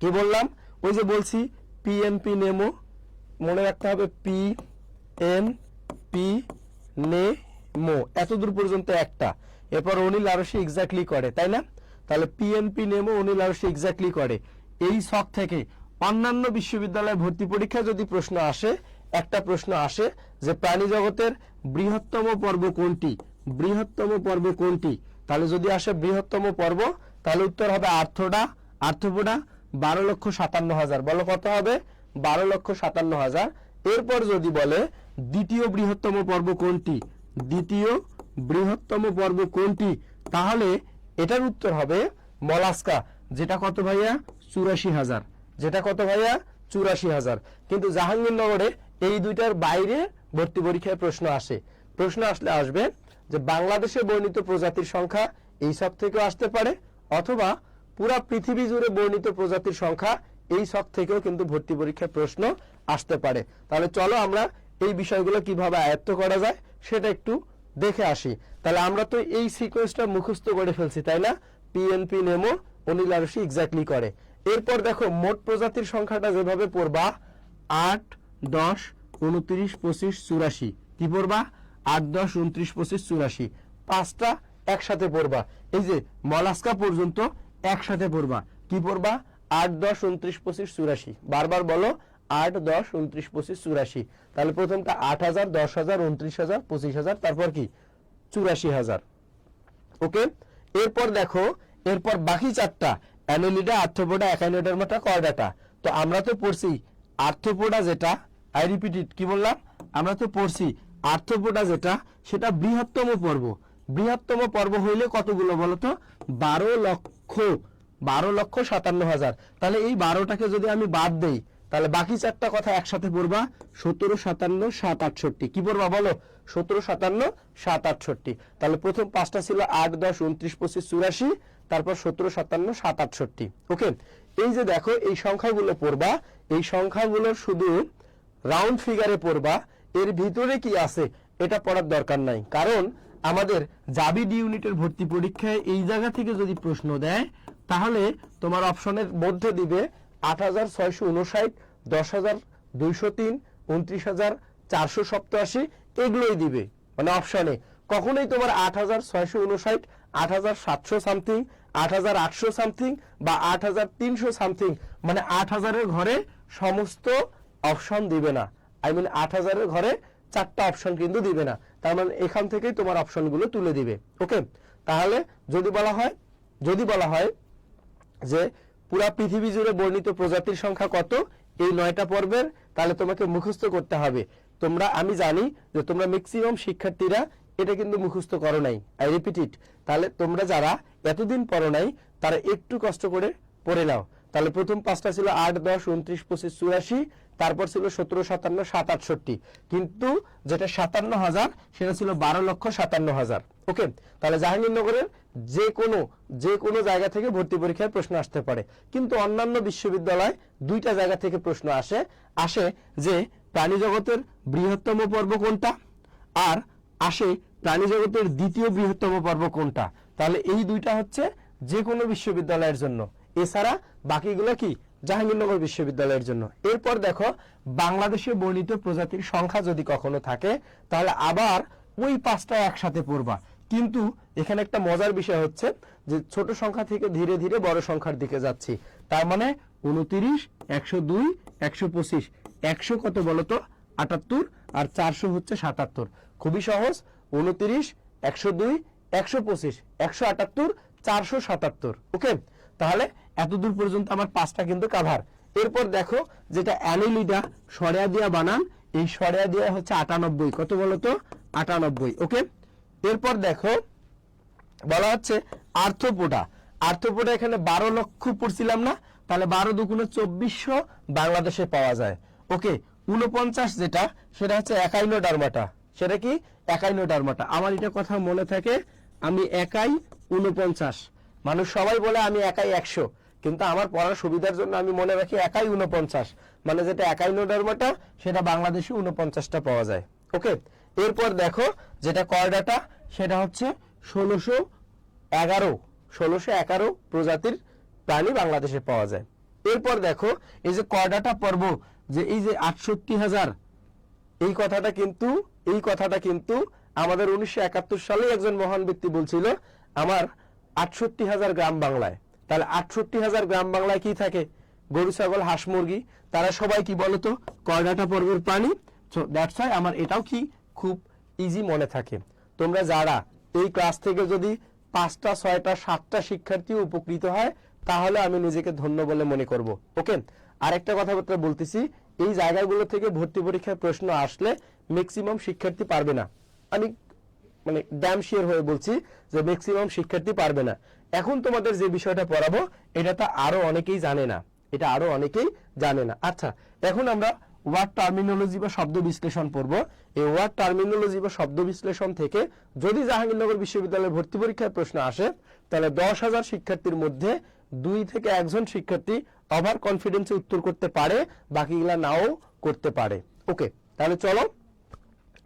Speaker 1: কি বললাম, ওই যে বলছি পিএনপি নেমো, মনে রাখতে হবে PNP নেমো, এতদূর পর্যন্ত একটা। এরপর অনিল আরশি এক্স্যাক্টলি করে, তাই না? তাহলে পিএনপি নেমো অনিল আরশি এক্স্যাক্টলি করে, এই শখ থেকে অন্যান্য বিশ্ববিদ্যালয়ে ভর্তি পরীক্ষা যদি প্রশ্ন আসে, একটা প্রশ্ন আসে যে প্রাণী জগতের বৃহত্তম পর্ব কোনটি, বৃহত্তম পর্ব কোনটি। তাহলে যদি আসে বৃহত্তম পর্ব, তাহলে উত্তর হবে আর্থ্রোপোডা 12,57,000। বলো কত হবে? 12,57,000। এরপর যদি বলে দ্বিতীয় বৃহত্তম পর্ব কোনটি, দ্বিতীয় বৃহত্তম পর্ব কোনটি, তাহলে এটার উত্তর হবে মলাস্কা, যেটা কত ভাইয়া 84,000। যেটা কত ভাইয়া 84,000। কিন্তু জাহাঙ্গীরনগরে এই দুইটার বাইরে ভর্তি পরীক্ষায় প্রশ্ন আসে। প্রশ্ন আসবে যে বাংলাদেশে বর্ণিত প্রজাতির সংখ্যা, এই সব থেকেও আসতে পারে, অথবা পুরা পৃথিবী জুড়ে বর্ণিত প্রজাতির সংখ্যা, এই সব থেকেও কিন্তু ভর্তি পরীক্ষায় প্রশ্ন আসতে পারে। তাহলে চলো আমরা এই বিষয়গুলো কিভাবে আয়ত্ত করা যায় সেটা একটু দেখে আসি। তাহলে আমরা তো এই সিকোয়েন্সটা মুখস্থ করে ফেলছি, তাই না? পিএনপি নেমো অনিল আরশি এক্স্যাক্টলি করে। এরপর দেখো মোট প্রজাতির সংখ্যাটা যেভাবে পড়বা 8, 10, 29, 25, 84। কি পড়বা? 8, 10, 29, 25, 84, পাঁচটা একসাথে পড়বা। এই যে মলাস্কা পর্যন্ত একসাথে পড়বা। কি পড়বা? 8, 10, 29, 25, 84। বারবার বলো 8 10 29 25 84। তাহলে প্রথমটা 8000 10000 29000 25000 তারপর কি 84000। ওকে, এরপর দেখো এরপর বাকি চারটা অ্যানোলিডা, আর্থ্রোপোডা, একাইনোডার্মাটা, কর্ডাটা। তো আমরা তো পড়ছি আর্থ্রোপোডা যেটা, আই রিপিট ইট, কি বললাম, আমরা তো পড়ছি আর্থ্রোপোডা যেটা সেটা বৃহত্তম পর্ব। বৃহত্তম পর্ব হইলে কতগুলো বলতো? 12,57,000। তাহলে এই 12টাকে যদি আমি বাদ দেই তাহলে বাকি চারটা কথা একসাথে পড়বা, 17 57 7 68। কি পড়বা বলো? 17 57 7 68। তাহলে প্রথম পাঁচটা ছিল 8 10 29 25 84, তারপর 17 57 7 68। ওকে, এই যে দেখো এই সংখ্যাগুলো পড়বা, এই সংখ্যাগুলো শুধু রাউন্ড ফিগারে পড়বা, এর ভিতরে কি আছে এটা পড়ার দরকার নাই। কারণ আমাদের জাবি ডি ইউনিটের ভর্তি পরীক্ষায় এই জায়গা থেকে যদি প্রশ্ন দেয় তাহলে তোমার অপশনের মধ্যে দিবে 8659, 10203, 29487, এগুলোই দিবে মানে অপশনে। কখনোই তোমার 8659, 8700 সামথিং, 8800 সামথিং বা 8300 সামথিং মানে 8000-এর ঘরে সমস্ত অপশন দিবে না। আই মিন 8000-এর ঘরে চারটা অপশন কিন্তু দিবে না। তার মানে এখান থেকেই তোমার অপশনগুলো তুলে দিবে। ওকে, তাহলে যদি বলা হয় যে পুরা পৃথিবী জুড়ে বর্ণিত প্রজাতির সংখ্যা কত, এই 9টা পর্বের, তাহলে তোমাকে মুখস্থ করতে হবে। আমি জানি যে তোমরা ম্যাক্সিমাম শিক্ষার্থীরা এটা কিন্তু মুখস্থ করো নাই, আই রিপিট ইট। তাহলে তোমরা যারা এতদিন পড়ো নাই তারা একটু কষ্ট করে পড়ে নাও। তাহলে প্রথম পাঁচটা ছিল 8 10 29 25 84, তারপর ছিল 17 57 7 68, কিন্তু যেটা 57,000 সেটা ছিল 12,57,000। ওকে, তাহলে জাহাঙ্গীরনগরের যে কোনো জায়গা থেকে ভর্তি পরীক্ষায় প্রশ্ন আসতে পারে। কিন্তু অন্যান্য বিশ্ববিদ্যালয় দুইটা জায়গা থেকে প্রশ্ন আসে যে প্রাণী জগতের বৃহত্তম পর্ব কোনটা, আর আসে প্রাণী জগতের দ্বিতীয় বৃহত্তম পর্ব কোনটা। তাহলে এই দুইটা হচ্ছে যে কোনো বিশ্ববিদ্যালয়ের জন্য, এছাড়া বাকিগুলো কি জাহাঙ্গীরনগর বিশ্ববিদ্যালয়ের জন্য। এরপর দেখো বাংলাদেশে বর্ণিত প্রজাতির সংখ্যা যদি কখনো থাকে তাহলে আবার ওই পাঁচটা একসাথে পড়বা। কিন্তু এখানে একটা মজার বিষয় হচ্ছে যে ছোট সংখ্যা থেকে ধীরে ধীরে বড় সংখ্যার দিকে যাচ্ছি। তার মানে 29, 102, 125, 100 কত বলতো? 78, আর 400 হচ্ছে 77। খুবই সহজ, 29, 102, 125, 178, 477। ওকে, তাহলে এতদূর পর্যন্ত আমার পাঁচটা কিন্তু কাভার। এরপর দেখো যেটা অ্যানোলিডা, সরেয়া দিয়া বানান, এই সরেয়া দিয়া হচ্ছে 98। কত বলতো? 98। ওকে, এরপর দেখো বলা হচ্ছে আর্থ্রোপোডা। আর্থ্রোপোডা এখানে 12 লক্ষ পড়ছিলাম না, তাহলে 12 দুগুণে 2400 বাংলাদেশে পাওয়া যায়। ওকে, 49 যেটা সেটা হচ্ছে একাইনোডার্মাটা। সেটা কি? একাইনোডার্মাটা। আমার এটা কথা মনে থাকে, আমি একাই 49, মানুষ সবাই বলে আমি একাই 100, কিন্তু আমার পড়ার সুবিধার জন্য আমি মনে রাখি একাই 49, মানে যেটা একাইনোডার্মাটা সেটা বাংলাদেশে 49টা পাওয়া যায়। ওকে, এরপর দেখো যেটা কর্ডাটা সেটা হচ্ছে 1611 প্রজাতির প্রাণী বাংলাদেশে পাওয়া যায়। এরপর দেখো এই যে কর্ডাটা পর্ব, যে এই যে 68,000, এই কথাটা কিন্তু আমাদের 1971 সালে একজন মহান ব্যক্তি বলছিল আমার 68,000 গ্রাম বাংলায়। তাহলে 68,000 গ্রাম বাংলায় কি থাকে? গরু, ছাগল, হাঁস, মুরগি, তারা সবাই কি বলতো? কর্ডাটা পর্বের প্রাণী। সো দ্যাটস ওয়াই আমার এটাও কি খুব ইজি মনে থাকে। তোমরা যারা এই ক্লাস থেকে যদি 5টা 6টা 7টা শিক্ষার্থী উপকৃত হয় তাহলে আমি নিজেকে ধন্য বলে মনে করব। ওকে, আরেকটা কথাবার্তা বলতেছি, এই জায়গাগুলো থেকে ভর্তি পরীক্ষায় প্রশ্ন আসলে ম্যাক্সিমাম শিক্ষার্থী পারবে না। আমি মানে ড্যাম শিওর হয়ে বলছি যে ম্যাক্সিমাম শিক্ষার্থী পারবে না। এখন তোমাদের যে বিষয়টা পড়াবো এটা তো আরো অনেকেই জানে না, আচ্ছা, এখন আমরা ওয়ার্ড টার্মিনোলজি বা শব্দ বিশ্লেষণ পড়বো। এই ওয়ার্ড টার্মিনোলজি বা শব্দ বিশ্লেষণ থেকে যদি জাহাঙ্গীরনগর বিশ্ববিদ্যালয়ের ভর্তি পরীক্ষায় প্রশ্ন আসে তাহলে 10,000 শিক্ষার্থীর মধ্যে 2 থেকে 1 জন শিক্ষার্থী ওভার কনফিডেন্সে উত্তর করতে পারে, বাকিগুলা নাও করতে পারে। ওকে, তাহলে চলো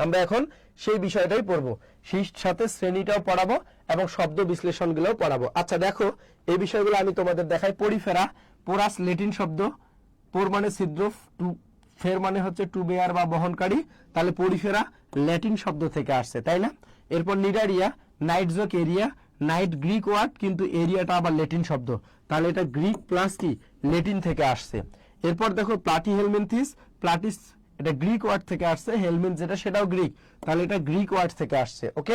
Speaker 1: আমরা এখন সেই বিষয়টাই পড়বো, সেই সাথে শ্রেণীটাও পড়াবো এবং শব্দ বিশ্লেষণগুলোও পড়াবো। আচ্ছা দেখো এই বিষয়গুলো আমি তোমাদের দেখাই। পরিফেরা, পোরাস ল্যাটিন শব্দ, পোর মানে ছিদ্র, ফের মানে হচ্ছে টু বেয়ার বা বহনকারী, তাহলে পরিফেরা ল্যাটিন শব্দ থেকে আসছে, তাই না? এরপর নিডারিয়া, নাইটজোক এরিয়া, নাইট গ্রিক ওয়ার্ড কিন্তু এরিয়াটা আবার ল্যাটিন শব্দ, তাহলে এটা গ্রিক প্লাস কি ল্যাটিন থেকে আসছে। এরপর দেখো প্লাটিহেলমিনথিস, প্লাটিস এটা গ্রিক ওয়ার্ড থেকে আসছে, হেলমিন যেটা সেটাও গ্রিক, তাহলে এটা গ্রিক ওয়ার্ড থেকে আসছে। ওকে,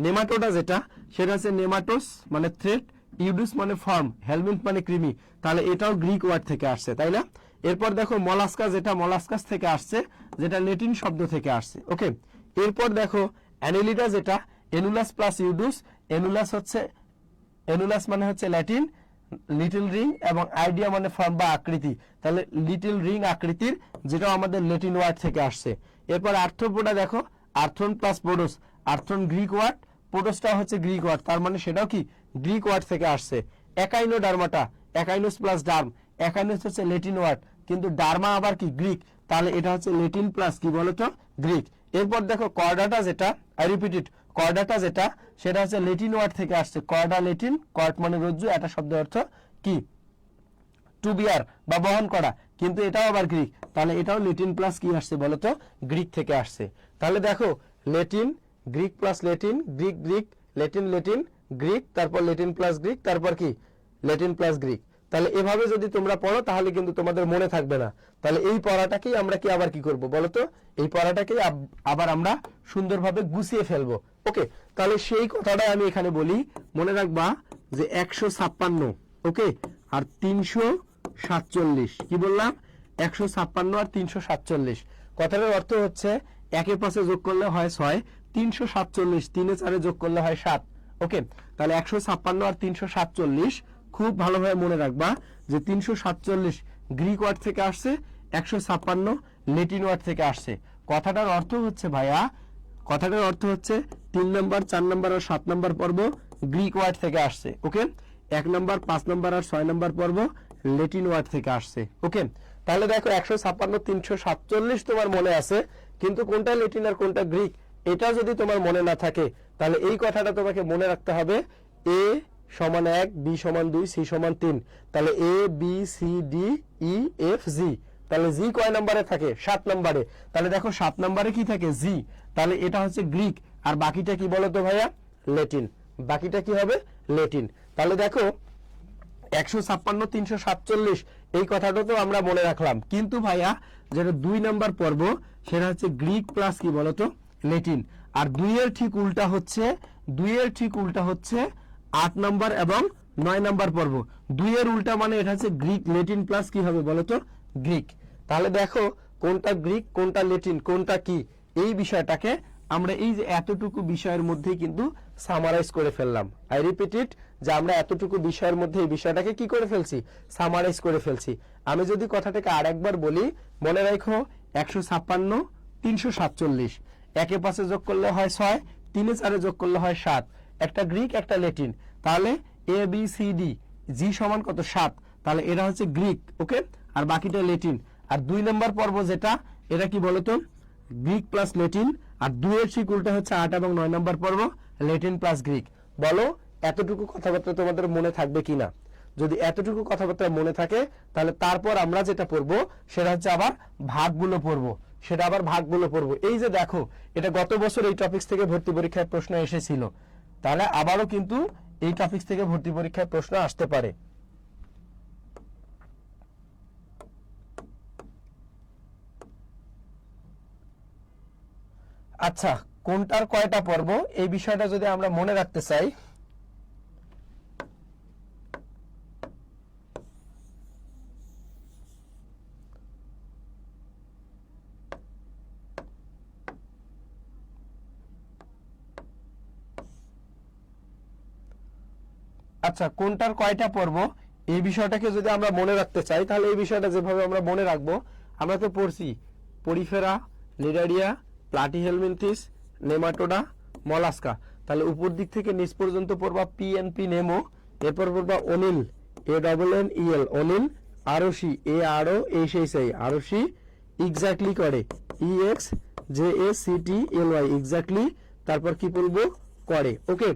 Speaker 1: নেমাটোডা যেটা সেটা হচ্ছে নেমাটোস মানে থ্রেড, ইউডুস মানে ফর্ম, হেলমিন্থ মানে কৃমি, তাহলে এটাও গ্রিক ওয়ার্ড থেকে আসছে, তাই না? এরপর দেখো মলাস্কা যেটা মলাস্কাস থেকে আসছে, যেটা ল্যাটিন শব্দ থেকে আসছে। ওকে, এরপর দেখো অ্যানিলিডা যেটা এনুলাস প্লাস ইউডুস, এনুলাস হচ্ছে এনুলাস মানে হচ্ছে ল্যাটিন লিটল রিং এবং আইডিয়া মানে ফর্ম বা আকৃতি, তাহলে লিটল রিং আকৃতির, যেটা আমাদের ল্যাটিন ওয়ার্ড থেকে আসছে। এরপর আর্থ্রোপোডা দেখো আর্থ্রন প্লাস পোডোস, আর্থ্রন গ্রিক ওয়ার্ড, পোডোসটা হচ্ছে গ্রিক ওয়ার্ড, তার মানে সেটাও কি গ্রিক ওয়ার্ড থেকে আসছে। একাইনোডার্মাটা একাইনোস প্লাস ডার্ম, একাইনোস হচ্ছে ল্যাটিন ওয়ার্ড কিন্তু ডার্মা আবার কি গ্রিক, তাহলে এটা হচ্ছে ল্যাটিন প্লাস কি বলতো গ্রিক। এরপর দেখো কর্ডাটা যেটা আই রিপিট ইট, কর্ডাটা যেটা সেটা হচ্ছে ল্যাটিন ওয়ার্ড থেকে আসছে, কর্ডা ল্যাটিন, কর্ড মানে রজ্জু, এটা শব্দের অর্থ কি টু বিয়ার বা বহন করা, কিন্তু এটাও আবার গ্রিক, তাহলে এটাও ল্যাটিন প্লাস কি আসছে বলতো গ্রিক থেকে আসছে। তাহলে দেখো Latin Greek plus Latin, Greek Greek, Latin Latin, Greek, তারপর ল্যাটিন প্লাস গ্রিক, তারপর কি ল্যাটিন প্লাস গ্রিক। তাহলে এভাবে যদি তোমরা পড়ো তাহলে কিন্তু তোমাদের মনে থাকবে না। তাহলে এই পড়াটাকেই আমরা কি আবার কি করব বলতো, এই পড়াটাকেই আবার আমরা সুন্দরভাবে গুছিয়ে ফেলবো। ওকে, তাহলে সেই কথাটাই আমি এখানে বলি, মনে রাখবা যে 156 ওকে আর 347, কি বললাম 156 আর 347, কথাটার অর্থ হচ্ছে একের পাশে যোগ করলে হয় 6, 347 3 4 যোগ করলে হয় 7। ওকে, তাহলে 156 আর 347 খুব ভালোভাবে মনে রাখবা যে 347 গ্রিক ওয়ার্ড থেকে আসছে, 156 ল্যাটিন ওয়ার্ড থেকে আসছে। কথাটার অর্থ হচ্ছে ভাইয়া, কথাটার অর্থ হচ্ছে 3 নম্বর 4 নম্বর আর 7 নম্বর পর্ব গ্রিক ওয়ার্ড থেকে আসছে। ওকে, 1 নম্বর 5 নম্বর আর 6 নম্বর পর্ব ল্যাটিন ওয়ার্ড থেকে আসছে। ওকে, তাহলে দেখো 156 347 তোমার মনে আছে, কিন্তু কোনটা ল্যাটিন আর কোনটা গ্রিক এটা যদি তোমার মনে না থাকে, তাহলে এই কথাটা তোমাকে মনে রাখতে হবে, এ সমান 1, বি সমান 2, সি সমান 3, তাহলে A B C D E F G, তাহলে জি কয় নম্বরে থাকে 7 নম্বরে, তাহলে দেখো 7 নম্বরে কি থাকে জি, তাহলে এটা হচ্ছে গ্রিক, আর বাকিটা কি বলতো ভাইয়া ল্যাটিন, বাকিটা কি হবে ল্যাটিন। তাহলে দেখো 156 347 এই কথাটা তো আমরা মনে রাখলাম, কিন্তু ভাইয়া যেটা 2 নম্বর পর্ব সেটা হচ্ছে গ্রিক প্লাস কি বলতো ল্যাটিন, আর 2 এর ঠিক উল্টা হচ্ছে 8 নম্বর এবং 9 নম্বর পর্ব, 2 এর উল্টা মানে এটা হচ্ছে গ্রিক ল্যাটিন প্লাস কি হবে বলতো গ্রিক। তাহলে দেখো কোনটা গ্রিক কোনটা ল্যাটিন কোনটা কি, এই বিষয়টাকে আমরা এই যে এতটুকু বিষয়ের মধ্যেই কিন্তু সামারাইজ করে ফেললাম। আই রিপিট ইট, যে আমরা এতটুকু বিষয়ের মধ্যে এই বিষয়টাকে কি করে ফেলছি সামারাইজ করে ফেলছি। আমি যদি কথাটাকে আরেকবার বলি, মনে রাখো 156 347 একে পাশে যোগ করলে হয় 6, 3 4 যোগ করলে হয় 7, একটা গ্রিক একটা ল্যাটিন, তাহলে A B C D G সমান কত 7, তাহলে এটা হচ্ছে গ্রিক। ওকে, আর বাকিটা ল্যাটিন। আর 2 নম্বর পর্ব যেটা এটা কি বলতো গ্রিক প্লাস ল্যাটিন, আর 2 এর ঠিক উল্টা হচ্ছে 8 এবং 9 নম্বর পর্ব ল্যাটিন প্লাস গ্রিক। বলো এতটুকু কথাবার্তা তোমাদের মনে থাকবে কিনা? যদি এতটুকু কথাবার্তা মনে থাকে তাহলে তারপর আমরা যেটা পড়বো সেটা হচ্ছে আবার ভাগগুলো পড়বো, এই যে দেখো এটা গত বছর এই টপিকস থেকে ভর্তি পরীক্ষায় প্রশ্ন এসেছিল, তাহলে আবারও কিন্তু এই টপিকস থেকে ভর্তি পরীক্ষায় প্রশ্ন আসতে পারে। আচ্ছা, কোনটার কয়টা পর্ব এই বিষয়টা যদি আমরা মনে রাখতে চাই, আচ্ছা কোনটার কয়টা পর্ব এই বিষয়টাকে যদি আমরা মনে রাখতে চাই, তাহলে এই বিষয়টা যেভাবে আমরা মনে রাখবো, আমরা তো পড়ছি পরিফেরা, লিডারিয়া, প্লাটিহেলমিনথিস, নেমাটোডা, মলাস্কা, তাহলে উপর দিক থেকে নিচ পর্যন্ত পড়বা পিএনপি নেমো, এরপর পড়বা Anil A double N E L Anil, আরশি এ আরও এই সেই সেই আরশি এক্স্যাক্টলি করে E X J A C T L Y exactly, তারপর কি পড়বো করে। ওকে,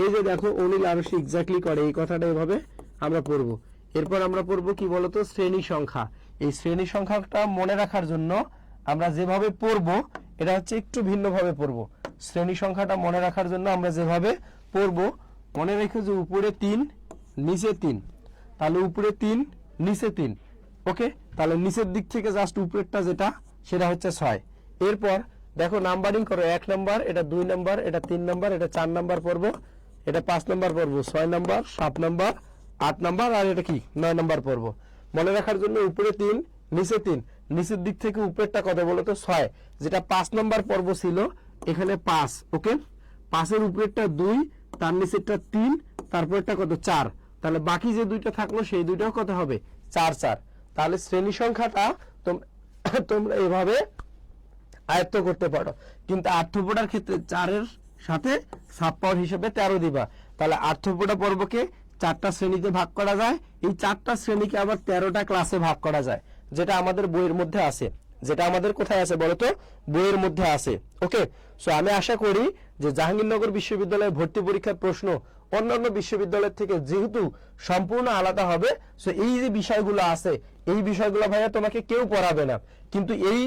Speaker 1: এই যে দেখো অনিল আরশি এক্স্যাক্টলি করে এই কথাটা এভাবে আমরা পড়বো। এরপর আমরা পড়বো কি বলতো শ্রেণী সংখ্যা, এই শ্রেণী সংখ্যাটা মনে রাখার জন্য আমরা যেভাবে পড়বো এটা হচ্ছে একটু ভিন্নভাবে পড়বো। শ্রেণী সংখ্যাটা মনে রাখার জন্য আমরা যেভাবে পড়বো, মনে রেখো যে উপরে 3 নিচে 3, তাহলে উপরে 3 নিচে 3। ওকে, তাহলে নিচের দিক থেকে জাস্ট উপরেরটা যেটা সেটা হচ্ছে 6। এরপর দেখো নাম্বারিং করো, 1 নাম্বার, এটা 2 নাম্বার, এটা 3 নাম্বার, এটা 4 নাম্বার পর্ব, এটা 5 নাম্বার পর্ব, 6 নাম্বার, 7 নাম্বার, 8 নাম্বার, আর এটা কি 9 নাম্বার পর্ব। মনে রাখার জন্য উপরে 3 নিচে 3, নিচের দিক থেকে উপরেরটা কত বলো তো 6, যেটা 5 নাম্বার পর্ব ছিল এখানে 5। ওকে, 5 এর উপরেরটা 2, তার নিচেরটা 3, তারপরেরটা কত 4, তাহলে বাকি যে দুইটা থাকলো সেই দুইটাও কত হবে 4 4। তাহলে শ্রেণী সংখ্যাটা তোমরা এভাবে আয়ত্ত করতে পারো, কিন্তু আর্থপোডার ক্ষেত্রে 4 এর সাথে সাব পাওয়ার হিসেবে 13 দিবা। তাহলে আর্থপোডা পর্বকে 4টা শ্রেণীতে ভাগ করা যায়, এই 4টা শ্রেণীকে আবার 13টা ক্লাসে ভাগ করা যায়, যেটা আমাদের বইয়ের মধ্যে আছে। যেটা আমাদের কোথায় আছে বলো তো, বইয়ের মধ্যে আছে। ওকে, সো আমি আশা করি যে জাহাঙ্গীরনগর বিশ্ববিদ্যালয়ের ভর্তি পরীক্ষার প্রশ্ন অন্যান্য বিশ্ববিদ্যালয়ের থেকে যেহেতু সম্পূর্ণ আলাদা হবে, সো এই যে বিষয়গুলো আছে এই বিষয়গুলো ভাইয়া তোমাকে কেউ পড়াবে না, কিন্তু এই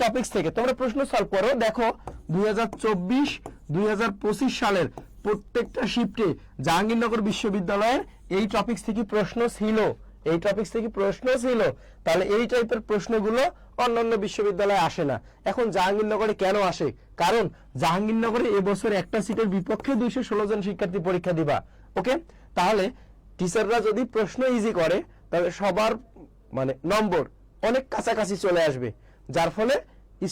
Speaker 1: টপিকস থেকে তোমরা প্রশ্ন সলভ করো। দেখো 2024-2025 সালের প্রত্যেকটা শিফটে জাহাঙ্গীরনগর বিশ্ববিদ্যালয়ের এই টপিকস থেকে প্রশ্ন ছিল, এই টপিকস থেকে প্রশ্ন ছিল। তাহলে এই টাইপের প্রশ্নগুলো অন্যান্য বিশ্ববিদ্যালয়ে আসে না। এখন জাহাঙ্গীরনগরে কেন আসে? কারণ জাহাঙ্গীরনগরে এবছর একটা সিটের বিপক্ষে 216 জন শিক্ষার্থী পরীক্ষা দিবা। ওকে, তাহলে টিচাররা যদি প্রশ্ন ইজি করে তাহলে সবার মানে নম্বর অনেক কাছাকাছি চলে আসবে, যার ফলে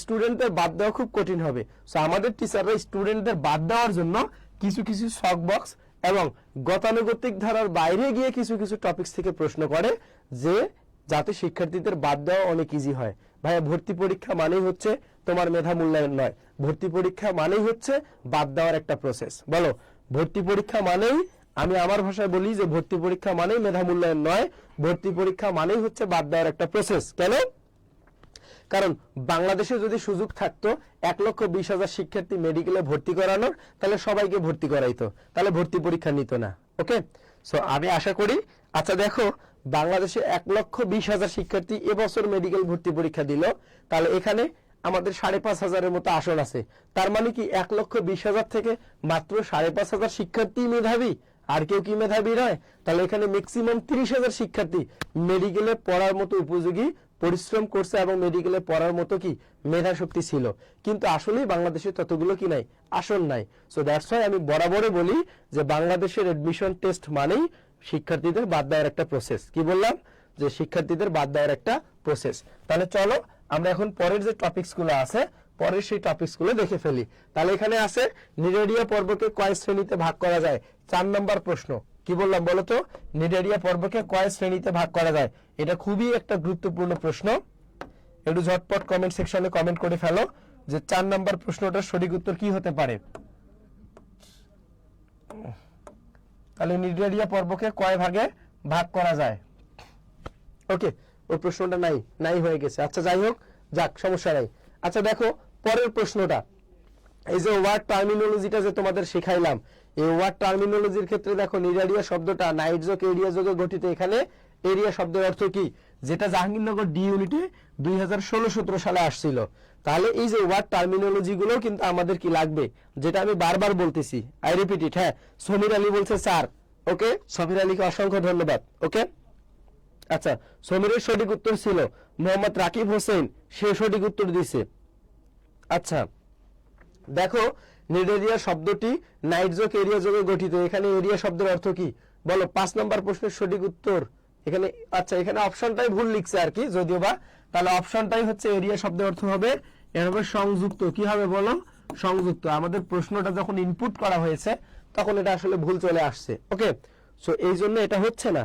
Speaker 1: স্টুডেন্টদের বাদ দেওয়া খুব কঠিন হবে। সো আমাদের টিচাররা স্টুডেন্টদের বাদ দেওয়ার জন্য কিছু কিছু শক বক্স এবং গতানুগতিক ধারার বাইরে গিয়ে কিছু কিছু টপিকস থেকে প্রশ্ন করে, যে যাতে শিক্ষার্থীদের বাদ দেওয়া অনেক ইজি হয়। ভাইয়া ভর্তি পরীক্ষা মানেই হচ্ছে তোমার মেধা মূল্যায়ন নয়, ভর্তি পরীক্ষা মানেই হচ্ছে বাদ দেওয়ার একটা প্রসেস। বলো, ভর্তি পরীক্ষা মানেই, আমি আমার ভাষায় বলি যে ভর্তি পরীক্ষা মানেই মেধা মূল্যায়ন নয়, ভর্তি পরীক্ষা মানেই হচ্ছে বাদ দেওয়ার একটা প্রসেস। কেন? কারণ বাংলাদেশে যদি সুযোগ থাকতো 1,20,000 শিক্ষার্থী মেডিকেলে ভর্তি করানোর, তাহলে সবাইকে ভর্তি করাইতো, তাহলে ভর্তি পরীক্ষা নিত না। ওকে, সো আমি আশা করি, আচ্ছা দেখো বাংলাদেশে 1,20,000 শিক্ষার্থী এবছর মেডিকেল ভর্তি পরীক্ষা দিল, তাহলে এখানে আমাদের 5,500-এর মতো আসন আছে। তার মানে কি 1,20,000 থেকে মাত্র 5,500 শিক্ষার্থী মেধাবী, আর কেউ কি মেধাবী নয়? তাহলে এখানে ম্যাক্সিমাম 30,000 শিক্ষার্থী মেডিকেলে পড়ার মতো উপযোগী পরিশ্রম করছে এবং মেডিকেলে পড়ার মতো কি মেধা শক্তি ছিল, কিন্তু আসলেই বাংলাদেশে ততগুলো কি নাই, আসন নাই। সো দ্যাটস ওয়াই আমি বরাবরই বলি যে বাংলাদেশের এডমিশন টেস্ট মানেই শিক্ষার্থীদের বাদ দেওয়ার একটা প্রসেস। কি বললাম? যে শিক্ষার্থীদের বাদ দেওয়ার একটা প্রসেস। তাহলে চলো আমরা এখন পরের যে টপিকসগুলো আছে পরের সেই টপিকসগুলো দেখে ফেলি। তাহলে এখানে আছে নিডেরিয়া পর্বকে কয় শ্রেণীতে ভাগ করা যায়? 4 নম্বর প্রশ্ন। কি বললাম বলো তো, নিডেরিয়া পর্বকে কয় শ্রেণীতে ভাগ করা যায়? এটা খুবই একটা গুরুত্বপূর্ণ প্রশ্ন। একটু ঝটপট কমেন্ট সেকশনে কমেন্ট করে ফেলো যে 4 নম্বর প্রশ্নটার সঠিক উত্তর কি হতে পারে। তাহলে নিডেরিয়া পর্বকে কয় ভাগে ভাগ করা যায়? ওকে, ওই প্রশ্নটা নাই হয়ে গেছে। আচ্ছা যাই হোক, যাক, সমস্যা নাই। আচ্ছা দেখো পরের প্রশ্নটা, এই যে ওয়ার্ড টার্মিনোলজিটা যে তোমাদের শেখাইলাম, এই ওয়ার্ড টার্মিনোলজির ক্ষেত্রে দেখো নিডেরিয়া শব্দটা নাইট যোগ এরিয়া যোগে গঠিত। এখানে এরিয়া শব্দের অর্থ কি? যেটা জাহাঙ্গীরনগর ডি ইউনিটে 2016-17 সালে আসছিল। তাহলে এই যে ওয়ার্ড টার্মিনোলজি গুলো কিন্তু আমাদের কি লাগবে, যেটা আমি বারবার বলতেছি, আই রিপিট ইট। হ্যাঁ, সমীর আলী বলছে স্যার। ওকে, সমীর আলীকে অসংখ্য ধন্যবাদ। ওকে, আচ্ছা সমীরের সঠিক উত্তর ছিল মোহাম্মদ রাকিব হোসেন, সে সঠিক উত্তর দিছে। আচ্ছা দেখো নিডেরিয়া শব্দটি নাইট যোগ এরিয়া যোগে গঠিত। এখানে এরিয়া শব্দের অর্থ কি বলো? 5 নম্বর প্রশ্নের সঠিক উত্তর এখানে, আচ্ছা এখানে অপশনটাই ভুল লিখছে আর কি, যদিও বা, তাহলে অপশনটাই হচ্ছে এরিয়া শব্দের অর্থ হবে এর হবে সংযুক্ত। কি হবে বলো? সংযুক্ত। আমাদের প্রশ্নটা যখন ইনপুট করা হয়েছে তখন এটা আসলে ভুল চলে আসছে। ওকে, সো এই জন্য এটা হচ্ছে না।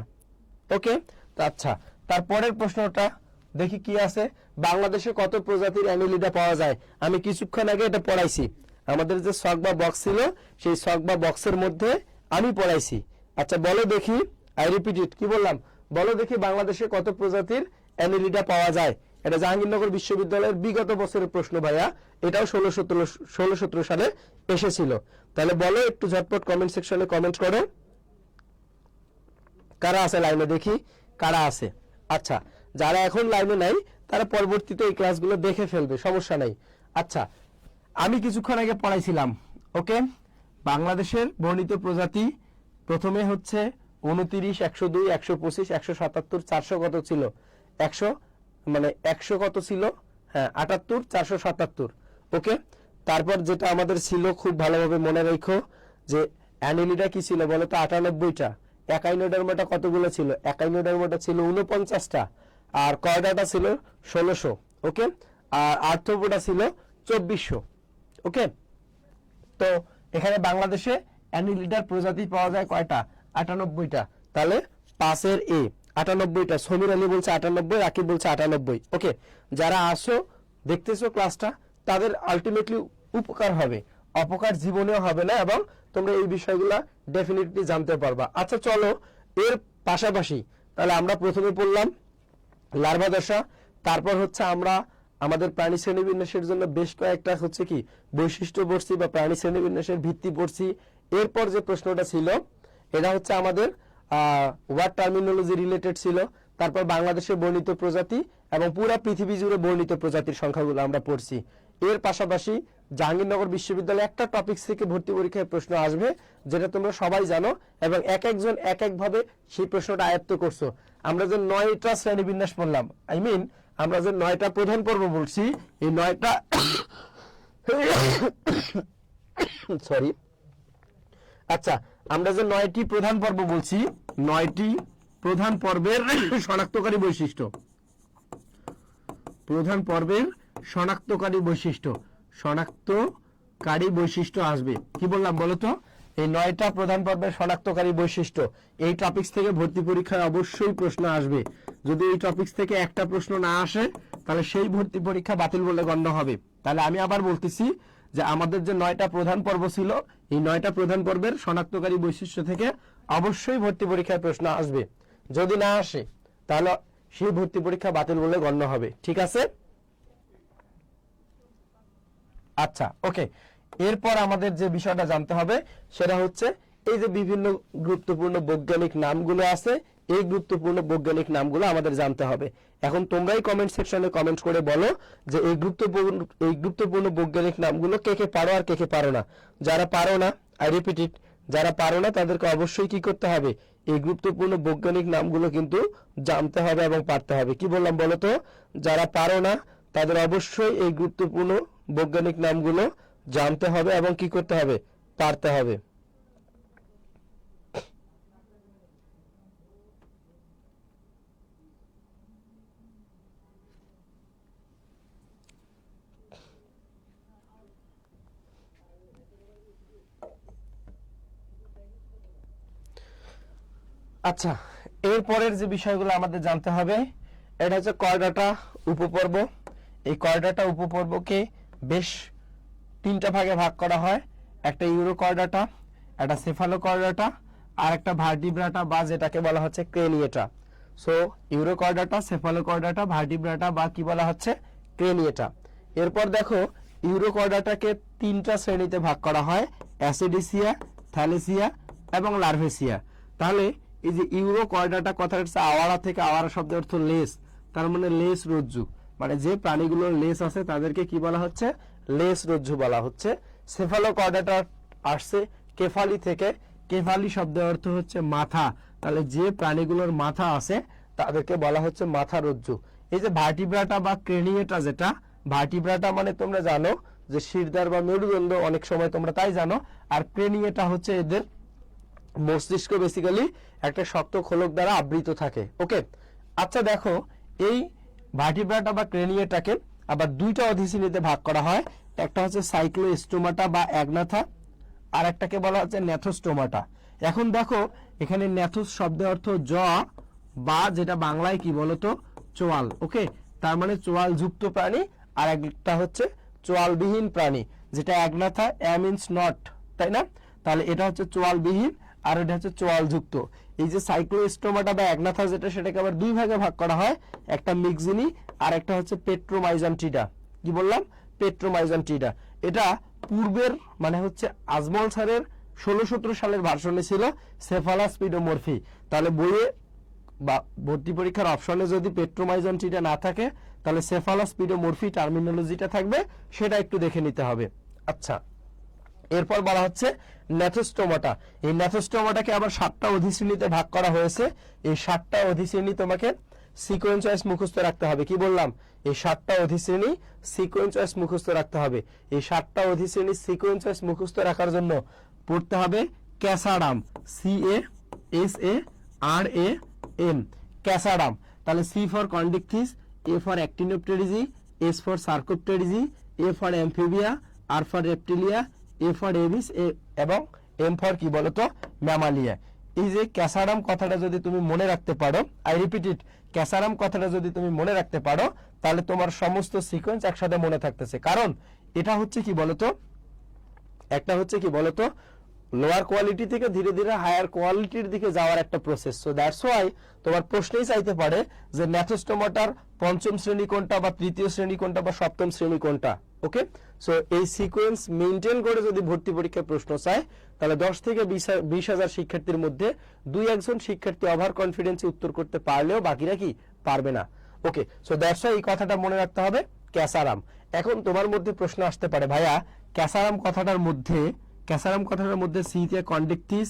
Speaker 1: ওকে, আচ্ছা তারপরের প্রশ্নটা দেখি কি আছে। বাংলাদেশে কত প্রজাতির অ্যানিলিডা পাওয়া যায়? আমি কিছুক্ষণ আগে এটা পড়াইছি, আমাদের যে শক বা বক্স ছিল সেই শক বা বক্সের মধ্যে আমি পড়াইছি। আচ্ছা বলো দেখি, আই রিপিট ইট, কি বললাম বলো দেখি, বাংলাদেশে কত প্রজাতির অ্যানিলিডা পাওয়া যায়? এটা জাহাঙ্গীরনগর বিশ্ববিদ্যালয়ের বিগত বছরের প্রশ্ন ভাইয়া, এটাও 16-17 সালে এসেছিল। তাহলে বলো, একটু ঝটপট কমেন্ট সেকশনে কমেন্ট করো কারা আছে লাইনে, দেখি কারা আছে। আচ্ছা যারা এখন লাইনে নাই তারা পরবর্তীতে এই ক্লাসগুলো দেখে ফেলবে, সমস্যা নাই। আচ্ছা আমি কিছুক্ষণ আগে পড়াইছিলাম। ওকে, বাংলাদেশের বর্ণিত প্রজাতি প্রথমে হচ্ছে 29, 102, 125, 177, 400 কত ছিল? 100 মানে 100 কত ছিল, হ্যাঁ 78 477। ওকে, তারপর যেটা আমাদের ছিল খুব ভালোভাবে মনে রাখো যে অ্যানিলিডা কি ছিল বলো তো, 98টা। একাইনোডার্মাটা কতগুলো ছিল, একাইনোডার্মাটা ছিল 49টা, আর কর্ডাটা ছিল 1600। ওকে, আর আর্থ্রোপোডা ছিল 2400। ওকে, তো এখানে বাংলাদেশে অ্যানিলিডার প্রজাতি পাওয়া যায় কয়টা, 98টা। তাহলে 5 এর এ 98টা। সমীর আলী বলছে 98, রাকিব বলছে 98। ওকে, যারা আসো দেখতেছো ক্লাসটা তাদের আলটিমেটলি উপকার হবে, অপকার জীবনেও হবে না, এবং তোমরা এই বিষয়গুলো ডেফিনেটলি জানতে পারবা। আচ্ছা চলো, এর পাশাপাশি তাহলে আমরা প্রথমে পড়লাম লার্ভা দশা, তারপর হচ্ছে আমরা আমাদের প্রাণী শ্রেণীবিন্যাসের জন্য বেশ কয়েকটা হচ্ছে কি বৈশিষ্ট্য পড়ছি বা প্রাণী শ্রেণীবিন্যাসের ভিত্তি পড়ছি। এরপর যে প্রশ্নটা ছিল এটা হচ্ছে আমাদের ওয়ার্ড টার্মিনোলজি রিলেটেড ছিল। তারপর বাংলাদেশে বর্ণিত প্রজাতি এবং পুরো পৃথিবী জুড়ে বর্ণিত প্রজাতির সংখ্যাগুলো আমরা পড়ছি। এর পাশাপাশি জাহাঙ্গীরনগর বিশ্ববিদ্যালয়ে একটা টপিক থেকে ভর্তি পরীক্ষায় প্রশ্ন আসবে, যেটা তোমরা সবাই জানো, এবং এক একজন এক একভাবে সেই প্রশ্নটা আয়ত্ত করছো। আমরা যে 9টা শ্রেণীবিন্যাস পড়লাম, আই মিন আমরা যে 9টা প্রধান পর্ব বলছি, এই 9টা সরি, আচ্ছা আমরা যে 9টি প্রধান পর্ব বলছি, 9টি প্রধান পর্বের শনাক্তকারী বৈশিষ্ট্য, প্রধান পর্বের শনাক্তকারী বৈশিষ্ট্য আসবে। কি বললাম বলতো, এই 9টা প্রধান পর্বের শনাক্তকারী বৈশিষ্ট্য, এই টপিকস থেকে ভর্তি পরীক্ষায় অবশ্যই প্রশ্ন আসবে। যদি এই টপিকস থেকে একটা প্রশ্ন না আসে তাহলে সেই ভর্তি পরীক্ষা বাতিল বলে গণ্য হবে। তাহলে আমি আবার বলতেছি যে আমাদের যে 9টা প্রধান পর্ব ছিল, এই 9টা প্রধান পর্বের শনাক্তকারী বৈশিষ্ট্য থেকে অবশ্যই ভর্তি পরীক্ষায় প্রশ্ন আসবে। যদি না আসে তাহলে সেই ভর্তি পরীক্ষা বাতিল বলে গণ্য হবে। ঠিক আছে, আচ্ছা ওকে। এরপর আমাদের যে বিষয়টা জানতে হবে সেটা হচ্ছে এই যে বিভিন্ন গুরুত্বপূর্ণ বৈজ্ঞানিক নামগুলো আছে, এই গুরুত্বপূর্ণ বৈজ্ঞানিক নামগুলো আমাদের জানতে হবে। এখন তোমরাই কমেন্ট সেকশনে কমেন্ট করে বলো যে এই গুরুত্বপূর্ণ বৈজ্ঞানিক নামগুলো কে কে পারো আর কে কে পারো না। যারা পারো না, আই রিপিট ইট, যারা পারো না তাদেরকে অবশ্যই কি করতে হবে, এই গুরুত্বপূর্ণ বৈজ্ঞানিক নামগুলো কিন্তু জানতে হবে এবং পারতে হবে। কি বললাম বলো তো, যারা পারো না তাদের অবশ্যই এই গুরুত্বপূর্ণ বৈজ্ঞানিক নামগুলো জানতে হবে এবং কি করতে হবে, পারতে হবে। আচ্ছা, এরপরের যে বিষয়গুলো আমাদের জানতে হবে এটা হচ্ছে কর্ডাটা উপপর্ব। এই কর্ডাটা উপপর্বকে বেশ 3টা ভাগে ভাগ করা হয়, একটা ইউরোকর্ডাটা, একটা সেফালোকর্ডাটা, আর একটা ভার্টিব্রাটা বা যেটাকে বলা হচ্ছে ক্রেনিয়েটা। সো ইউরোকর্ডাটা, সেফালোকর্ডাটা, ভার্টিব্রাটা বা কি বলা হচ্ছে ক্রেনিয়েটা। এরপর দেখো ইউরোকর্ডাটাকে 3টা শ্রেণীতে ভাগ করা হয়, অ্যাসিডিসিয়া, থ্যালেসিয়া এবং লার্ভেসিয়া। তাহলে এই যে ইউরোকর্ডাটা কথাটা হচ্ছে আওয়ারা থেকে, আওয়ারা শব্দের অর্থ লেস, তার মানে লেস রজ্জু, মানে যে প্রাণীগুলোর লেস আছে তাদেরকে কি বলা হচ্ছে, লেস রজ্জু বলা হচ্ছে। সেফালোকর্ডাটা আসছে কেফালি থেকে, কেফালি শব্দের অর্থ হচ্ছে মাথা, তাহলে যে প্রাণীগুলোর মাথা আছে তাদেরকে বলা হচ্ছে মাথা রজ্জু। এই যে ভার্টিব্রাটা বা ক্রেনিয়েটা, যেটা ভার্টিব্রাটা মানে তোমরা জানো যে শিরদাঁড় বা মেরুদণ্ড, অনেক সময় তোমরা তাই জানো, আর ক্রেনিয়েটা হচ্ছে এদের মস্তিষ্ক বেসিক্যালি একটা শক্ত খোলক দ্বারা আবৃত থাকে। ওকে, আচ্ছা দেখো এই ভার্টিব্রাটা বা ক্রেনিয়েটাকে আবার 2টা অধিশ্রেণীতে ভাগ করা হয়, একটা হচ্ছে সাইক্লোস্টোমাটা বা অ্যাগনাথা, আর একটাকে বলা হচ্ছে ন্যাথোস্টোমাটা। এখন দেখো এখানে ন্যাথোস শব্দের অর্থ জ বা যেটা বাংলায় কি বলতো চোয়াল। ওকে, তার মানে চোয়াল যুক্ত প্রাণী, আর একটা হচ্ছে চোয়ালবিহীন প্রাণী, যেটা অ্যাগনাথা, মিনস নট, তাই না? তাহলে এটা হচ্ছে চোয়ালবিহীন আর এটা হচ্ছে চোয়াল যুক্ত। এই যে সাইক্লোস্টোমাটা বা অ্যাগনাথা যেটা, সেটাকে আবার 2 ভাগে ভাগ করা হয়, একটা মিক্সিনি আর একটা হচ্ছে পেট্রোমাইজান্টিডা। কি বললাম, পেট্রোমাইজান্টিডা। এটা পূর্বের মানে হচ্ছে আজমল স্যারের 16-17 সালের ভার্সনে ছিল সেফালাস্পিডোমরফি। তাহলে বইয়ে বা ভর্তি পরীক্ষার অপশনে যদি পেট্রোমাইজান্টিডা না থাকে তাহলে সেফালাস্পিডোমরফি টার্মিনোলজিটা থাকবে, সেটা একটু দেখে নিতে হবে। আচ্ছা, এরপর বলা হচ্ছে ন্যাথোস্টোমাটা। এই ন্যাথোস্টোমাটাকে আবার 7টা অধিশ্রেণীতে ভাগ করা হয়েছে। এই 7টা অধিশ্রেণী তোমাকে সিকোয়েন্স ওয়াইজ মুখস্থ রাখতে হবে। কি বললাম? এই 7টা অধিশ্রেণী সিকোয়েন্স ওয়াইজ মুখস্থ রাখতে হবে। এই 7টা অধিশ্রেণী সিকোয়েন্স ওয়াইজ মুখস্থ রাখার জন্য পড়তে হবে ক্যাসাডাম, CASARAM, ক্যাসাডাম। তাহলে C for Chondrichthyes, A for Actinopterygii, S for Sarcopterygii, A for Amphibia, R for Reptilia, A for Aves এবং M ফর কি বলতো ম্যামালিয়া। এই যে ক্যাসারাম কথাটা যদি তুমি মনে রাখতে পারো, আই রিপিট ইট, ক্যাসারাম কথাটা যদি তুমি মনে রাখতে পারো, তাহলে তোমার সমস্ত সিকোয়েন্স একসাথে মনে থাকতেছে। কারণ এটা হচ্ছে কি বলতো, একটা হচ্ছে কি বলতো লোয়ার কোয়ালিটি থেকে ধীরে ধীরে হায়ার কোয়ালিটির দিকে যাওয়ার একটা প্রসেস। সো দ্যাটস ওয়াই তোমার প্রশ্নেই চাইতে পারে যে ন্যাথোস্টোমাটার পঞ্চম শ্রেণী কোনটা, বা তৃতীয় শ্রেণী কোনটা, বা সপ্তম শ্রেণী কোনটা। ওকে, সো এই সিকোয়েন্স মেনটেন করে যদি ভর্তি পরীক্ষায় প্রশ্ন চায়, তাহলে 10 থেকে 20,000 শিক্ষার্থীর মধ্যে 2-1 শিক্ষার্থী ওভার কনফিডেন্সে উত্তর করতে পারলেও বাকিরা কি পারবে না। ওকে, সো দ্যাটস ওয়াই এই কথাটা মনে রাখতে হবে ক্যাসারাম। এখন তোমার মধ্যে প্রশ্ন আসতে পারে, ভাইয়া ক্যাসারাম কথাটার মধ্যে সি দিয়ে কন্ডিকথিস,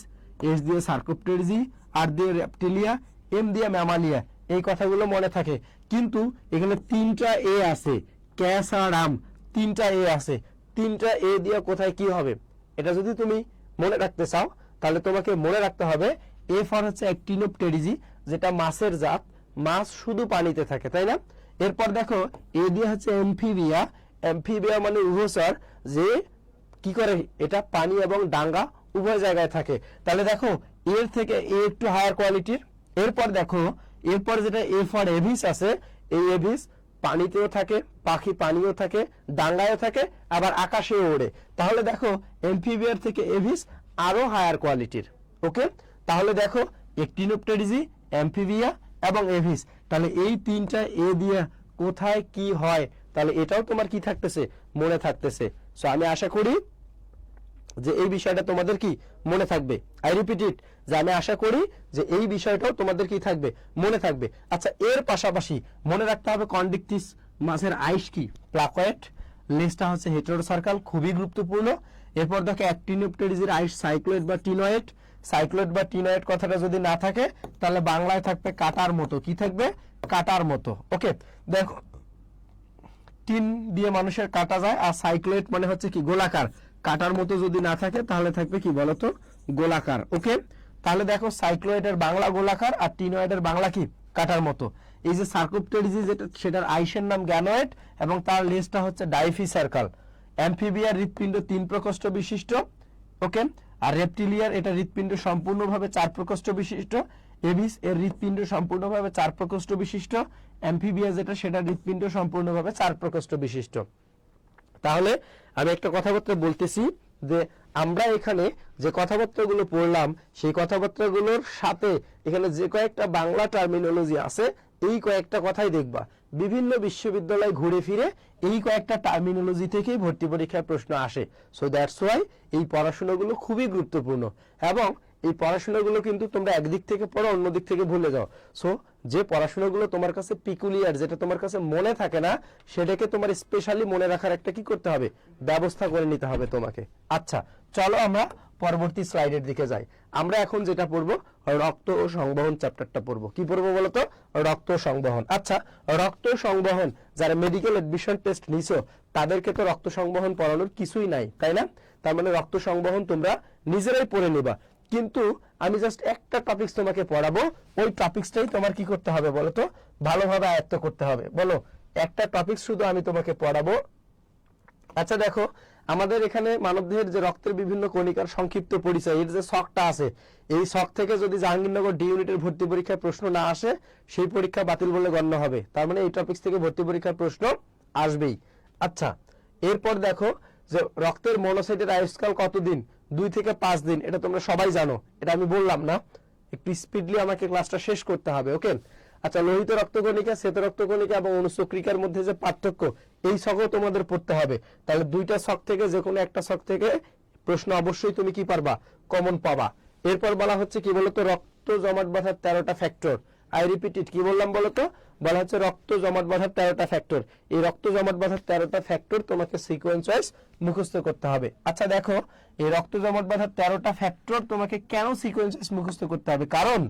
Speaker 1: এস দিয়ে সার্কোপটেরিজি, আর দিয়ে রেপটিলিয়া, এম দিয়ে ম্যামালিয়া, এই কথাগুলো মনে থাকে, কিন্তু এখানে 3টা এ আছে, ক্যাসারাম 3টা এ আছে, 3টা এ দিয়ে কোথায় কি হবে এটা যদি তুমি মনে রাখতে চাও, তাহলে তোমাকে মনে রাখতে হবে এ ফর হচ্ছে অ্যাক্টিনোপটেরিজি, যেটা মাছের জাত, মাছ শুধু পানিতে থাকে, তাই না? এরপর দেখো এ দিয়ে হচ্ছে এমফিবিয়া মানে উভচর, যে কি করে এটা পানি এবং ডাঙ্গা উভয় জায়গায় থাকে। তাহলে দেখো এর থেকে এ একটু হায়ার কোয়ালিটির। এরপর দেখো এরপর যেটা এ ফর এভিস আছে, এই এভিস পানিতেও থাকে, পাখি পানিও থাকে, ডাঙ্গায়ও থাকে, আবার আকাশেও ওড়ে। তাহলে দেখো এমফিবিয়ার থেকে এভিস আরো হায়ার কোয়ালিটির। ওকে, তাহলে দেখো অ্যাক্টিনোপটেরিজি, এমফিবিয়া এবং এভিস, তাহলে এই 3টা এ দিয়ে কোথায় কি হয়, তাহলে এটাও তোমার কি থাকতেছে মনে থাকতেছে। সো আমি আশা করি যে এই বিষয়টা তোমাদের কি মনে থাকবে। আই রিপিট ইট, যে আমি আশা করি যে এই বিষয়টাও তোমাদের কি থাকবে মনে থাকবে। আচ্ছা, এর পাশাপাশি মনে রাখতে হবে কন্ডিকথিস মাছের আইস কি প্লাকয়েড, লেজটা হচ্ছে হেটেরোসার্কাল, খুবই গুরুত্বপূর্ণ। এরপর দেখো অ্যাক্টিনোপটেরিজির আইস সাইক্লোয়েড বা টিনয়েড, কথাটা যদি না থাকে তাহলে বাংলায় থাকবে কাটার মতো। কি থাকবে? কাটার মতো। ওকে, দেখো টিন দিয়ে মানুষের কাটা যায়, আর সাইক্লোয়েড মানে হচ্ছে কি গোলাকার, কাটার মতো যদি না থাকে তাহলে থাকবে কি বলতো গোলাকার। ওকে, তাহলে দেখো সাইক্লোয়েডের বাংলা গোলাকার, আর টিনয়েডের বাংলা কি কাটার মতো। এই যে সার্কোপটেরিজি যেটা, সেটার আইসের নাম গ্যানোয়েড এবং তার লেজটা হচ্ছে ডাইফিসার্কাল। অ্যামফিবিয়ার হৃৎপিণ্ড 3 প্রকোষ্ঠ বিশিষ্ট। ওকে, আর রেপটিলিয়ার এটা হৃৎপিণ্ড সম্পূর্ণভাবে 4 প্রকোষ্ঠ বিশিষ্ট। এভিস এর হৃৎপিণ্ড সম্পূর্ণভাবে 4 প্রকোষ্ঠ বিশিষ্ট। অ্যামফিবিয়া যেটা, সেটা হৃৎপিণ্ড সম্পূর্ণভাবে 4 প্রকোষ্ঠ বিশিষ্ট। তাহলে আমি একটা কথাবার্তা বলতেছি যে আমরা এখানে যে কথাবার্তাগুলো পড়লাম, সেই কথাবার্তাগুলোর সাথে এখানে যে কয়েকটা বাংলা টার্মিনোলজি আছে, এই কয়েকটা কথাই দেখবা। বিভিন্ন বিশ্ববিদ্যালয় ঘুরে ফিরে এই কয়েকটা টার্মিনোলজি থেকেই ভর্তি পরীক্ষায় প্রশ্ন আসে। সো দ্যাটস ওয়াই এই পড়াশোনাগুলো খুবই গুরুত্বপূর্ণ, এবং এই পড়াশোনাগুলো কিন্তু তোমরা একদিক থেকে পড়ো, অন্য দিক থেকে ভুলে যাও। সো যে পড়াশোনাগুলো তোমার কাছে পিকুলিয়ার, যেটা তোমার কাছে মনে থাকে না, সেটাকে তোমার স্পেশালি মনে রাখার একটা কি করতে হবে, ব্যবস্থা করে নিতে হবে তোমাকে। আচ্ছা, চলো আমরা পরবর্তী স্লাইডের দিকে যাই। আমরা এখন যেটা পড়বো, রক্ত ও সংবহন চ্যাপ্টারটা পড়বো। কি পড়বো বলতো? রক্ত সংবহন। আচ্ছা, রক্ত সংবহন যারা মেডিকেল এডমিশন টেস্ট নিছো, তাদেরকে তো রক্ত সংবহন পড়ানোর কিছুই নাই, তাই না? তার মানে রক্ত সংবহন তোমরা নিজেরাই পড়ে নিবা, কিন্তু আমি জাস্ট একটা টপিকস তোমাকে পড়াবো, ওই টপিকসটাই তোমার কি করতে হবে বলতো, ভালোভাবে আয়ত্ত করতে হবে। বলো, একটা টপিকস শুধু আমি তোমাকে পড়াবো। আচ্ছা দেখো, আমাদের এখানে মানবদেহের যে রক্তের বিভিন্ন কণিকার সংক্ষিপ্ত পরিচয়, এর যে ছকটা আছে, এই ছক থেকে যদি জাহাঙ্গীরনগর ডি ইউনিটের ভর্তি পরীক্ষায় প্রশ্ন না আসে, সেই পরীক্ষা বাতিল বলে গণ্য হবে। তার মানে এই টপিকস থেকে ভর্তি পরীক্ষার প্রশ্ন আসবেই। আচ্ছা, এরপর দেখো যে রক্তের মনোসাইটের আয়ুষ্কাল কতদিন? 2 থেকে 5 দিন। এটা তোমরা সবাই জানো, এটা আমি বললাম না, একটু স্পিডলি আমাকে ক্লাসটা শেষ করতে হবে। ওকে, আচ্ছা, লোহিত রক্তকণিকা, শ্বেত রক্তকণিকা এবং অনুচক্রিকার মধ্যে যে পার্থক্য, এই ছকও তোমাদের পড়তে হবে। তাহলে 2টা ছক থেকে যে কোনো একটা ছক থেকে প্রশ্ন অবশ্যই তুমি কি পারবা, কমন পাবা। এরপর বলা হচ্ছে কি বলতো, রক্ত জমাট বাঁধার 13টা ফ্যাক্টর। আই রিপিট ইট, কি বললাম বলতো, বলা হচ্ছে রক্ত জমাট বাঁধার 13টা ফ্যাক্টর। এই রক্ত জমাট বাঁধার 13টা ফ্যাক্টর তোমাকে সিকোয়েন্স ওয়াইজ মুখস্থ করতে হবে। আচ্ছা দেখো, এই রক্ত জমাট বাঁধার 13টা ফ্যাক্টর তোমাকে কেন সিকোয়েন্স ওয়াইজ মুখস্থ করতে হবে? কারণ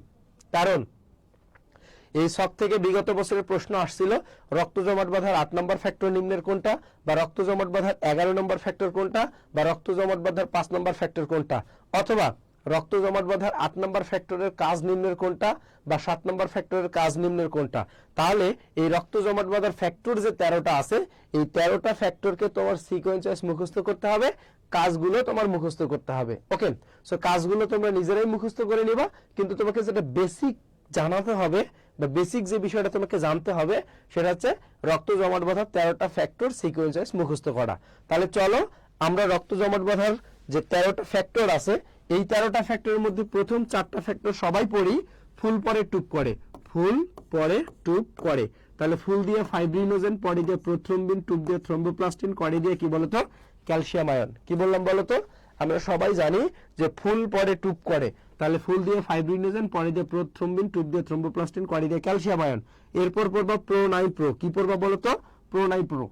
Speaker 1: এই ছক থেকে বিগত বছরের প্রশ্ন আসছিল রক্ত জমাট বাঁধার 8 নম্বর ফ্যাক্টর নিম্নের কোনটা, বা রক্ত জমাট বাঁধার 11 নম্বর ফ্যাক্টর কোনটা, বা রক্ত জমাট বাঁধার 5 নম্বর ফ্যাক্টর কোনটা, অথবা রক্ত জমাট বাঁধার 8 নম্বর ফ্যাক্টরের কাজ নিম্নের কোনটা, বা 7 নম্বর ফ্যাক্টরের কাজ নিম্নের কোনটা। তাহলে এই রক্ত জমাট বাঁধার ফ্যাক্টর যে 13টা আছে, এই 13টা ফ্যাক্টরকে তোমার সিকোয়েন্স ওয়াইজ মুখস্থ করতে হবে, কাজগুলো তোমার মুখস্থ করতে হবে। ওকে, সো কাজগুলো তোমরা নিজেরাই মুখস্থ করে নিবা, কিন্তু তোমাকে যেটা বেসিক জানাতে হবে বা বেসিক যে বিষয়টা তোমাকে জানতে হবে সেটা হচ্ছে রক্ত জমাট বাঁধার 13টা ফ্যাক্টর সিকোয়েন্স ওয়াইজ মুখস্থ করা। তাহলে চলো আমরা রক্ত জমাট বাঁধার যে 13টা ফ্যাক্টর আছে, এই 13টা ফ্যাক্টরের মধ্যে প্রথম 4টা ফ্যাক্টর সবাই পড়ি ফুল পরে টুপ করে, ফুল পরে টুপ করে। তাহলে ফুল দিয়ে ফাইব্রিনোজেন, পরে দিয়ে প্রোথ্রম্বিন, টুপ দিয়ে থ্রম্বোপ্লাস্টিন, করে দিয়ে কি বলতো ক্যালসিয়াম আয়ন। কি বললাম বলতো, আমরা সবাই জানি যে ফুল পরে টুপ করে, তাহলে ফুল দিয়ে ফাইব্রিনোজেন, পরে দিয়ে প্রোথ্রম্বিন, টুপ দিয়ে থ্রম্বোপ্লাস্টিন, করে দিয়ে ক্যালসিয়াম আয়ন। এরপর পড়বা প্রোনাইপ্রো। কি পড়বা বলতো, প্রোনাইপ্রো।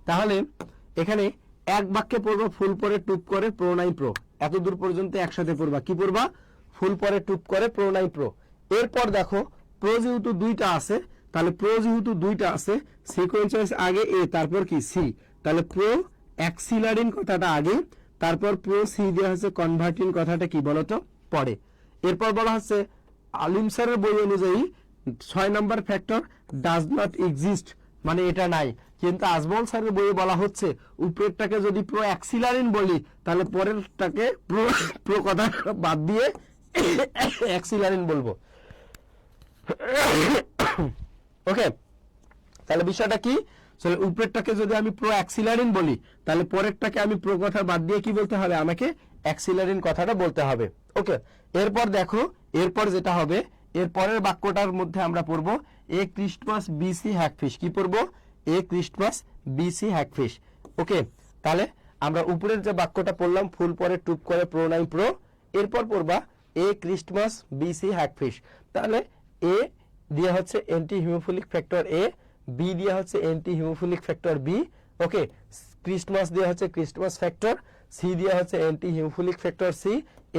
Speaker 1: তাহলে এখানে এক বাক্যে পড়বা ফুল পরে টুপ করে প্রোনাইপ্রো। এত দূর পর্যন্ত একসাথে পড়বা। কি পড়বা, ফুল পরে টুপ করে প্রোনাইপ্রো। এরপর দেখো প্রো যেহেতু 2টা আছে, তাহলে প্রো যেহেতু 2টা আছে সিকোয়েন্স ওয়াইজ আগে এ, তারপর কি সি, তাহলে প্রো অ্যাক্সিলারিন কথাটা আগে, তারপর প্রো সি দেওয়া হচ্ছে কনভার্টিন কথাটা কি বলতো পরে। এরপর বলা হচ্ছে আলিম স্যারের বই অনুযায়ী 6 নম্বর ফ্যাক্টর ডাজ নট এক্সিস্ট, মানে এটা নাই। কিন্তু আজমল স্যারের বইয়ে বলা হচ্ছে উপরেরটাকে যদি প্রো অ্যাক্সিলারিন বলি তাহলে পরেরটাকে প্রো প্রো কথা বাদ দিয়ে অ্যাক্সিলারিন বলবো। ওকে, তাহলে বিষয়টা কি, উপরেরটাকে যদি আমি প্রো অ্যাক্সিলারিন বলি তাহলে পরেরটাকে আমি প্রো কথা বাদ দিয়ে কি বলতে হবে, আমাকে অ্যাক্সিলারিন কথাটা বলতে হবে। ওকে, এরপর দেখো এরপর যেটা হবে, এর পরের বাক্যটার মধ্যে আমরা পড়বো এ ক্রিস্টমাস বিসি হ্যাকফিশ। কি পড়বো, এ ক্রিস্টমাস বিসি হ্যাকফিশ। ওকে, তাহলে আমরা উপরের যে বাক্যটা পড়লাম ফুল পরে টুপ করে প্রোনাইপ্রো, এরপর পড়বা এ ক্রিস্টমাস বিসি হ্যাকফিশ। তাহলে এ দিয়ে হচ্ছে anti haemophilic factor A, B দিয়ে হচ্ছে anti haemophilic factor B. Okay, Christmas দিয়ে হচ্ছে ক্রিস্টমাস ফ্যাক্টর, সি দিয়ে হচ্ছে anti haemophilic factor C,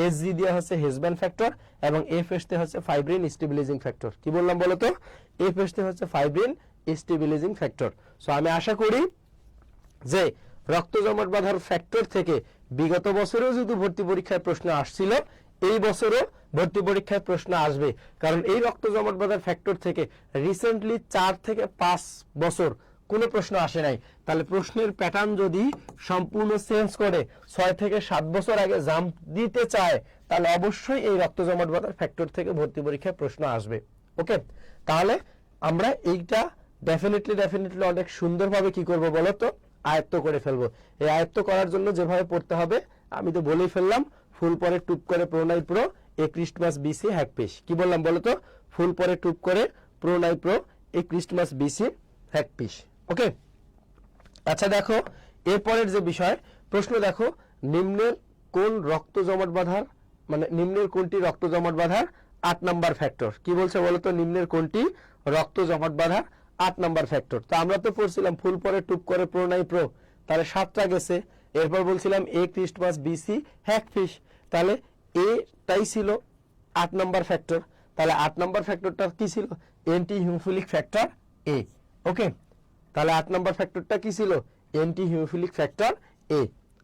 Speaker 1: S G দিয়ে হচ্ছে হেজব্যান্ড ফ্যাক্টর, এবং এফ এসতে হচ্ছে ফাইব্রিন স্টেবিলাইজিং ফ্যাক্টর। কি বললাম বলতো, এফ এসতে হচ্ছে ফাইব্রিন স্টেবিলাইজিং ফ্যাক্টর। সো আমি আশা করি যে রক্ত জমাট বাঁধার ফ্যাক্টর থেকে বিগত বছরেও যদি ভর্তি পরীক্ষায় প্রশ্ন আসছিল, এই বছরও ভর্তি পরীক্ষায় প্রশ্ন আসবে। কারণ এই রক্ত জমাট বাঁধার ফ্যাক্টর থেকে রিসেন্টলি 4 থেকে 5 বছর কোনো প্রশ্ন আসে নাই। তাহলে প্রশ্নের প্যাটার্ন যদি সম্পূর্ণ চেঞ্জ করে 6 থেকে 7 বছর আগে জাম্প দিতে চায়, তাহলে অবশ্যই এই রক্ত জমাট বাঁধার ফ্যাক্টর থেকে ভর্তি পরীক্ষায় প্রশ্ন আসবে। ওকে, তাহলে আমরা এইটা ডেফিনেটলি অনেক সুন্দরভাবে কি করব বলতো, আয়ত্ত করে ফেলবো। এই আয়ত্ত করার জন্য যেভাবে পড়তে হবে আমি তো বলেই ফেললাম, ফুল পরে টুপ করে প্রোনাইপ্রো, এ ক্রিস্টমাস বিসি হ্যাকফিশ। কি বললাম বলতো, ফুল পরে টুপ করে প্রোনাইপ্রো, এ ক্রিস্টমাস বিসি হ্যাকফিশ। ওকে, আচ্ছা দেখো এরপরের যে বিষয় প্রশ্ন, দেখো নিম্নের কোন রক্ত জমাট বাঁধার, মানে নিম্নের কোনটি রক্ত জমাট বাঁধার 8 নাম্বার ফ্যাক্টর। কি বলছে বলতো, নিম্নের কোনটি রক্ত জমাট বাঁধার 8 নাম্বার ফ্যাক্টর। তো আমরা তো পড়ছিলাম ফুল পরে টুপ করে প্রোনাইপ্রো, তাহলে 7টা গেছে। এরপর বলছিলাম এ ক্রিস্টমাস বিসি হ্যাকফিশ, তাহলে এটাই ছিল 8 নাম্বার ফ্যাক্টর। তাহলে 8 নাম্বার ফ্যাক্টরটা কি ছিল, অ্যান্টি হিমোফিলিক ফ্যাক্টর এ। ওকে, তাহলে 8 নাম্বার ফ্যাক্টরটা কি ছিল, অ্যান্টি হিমোফিলিক ফ্যাক্টর এ।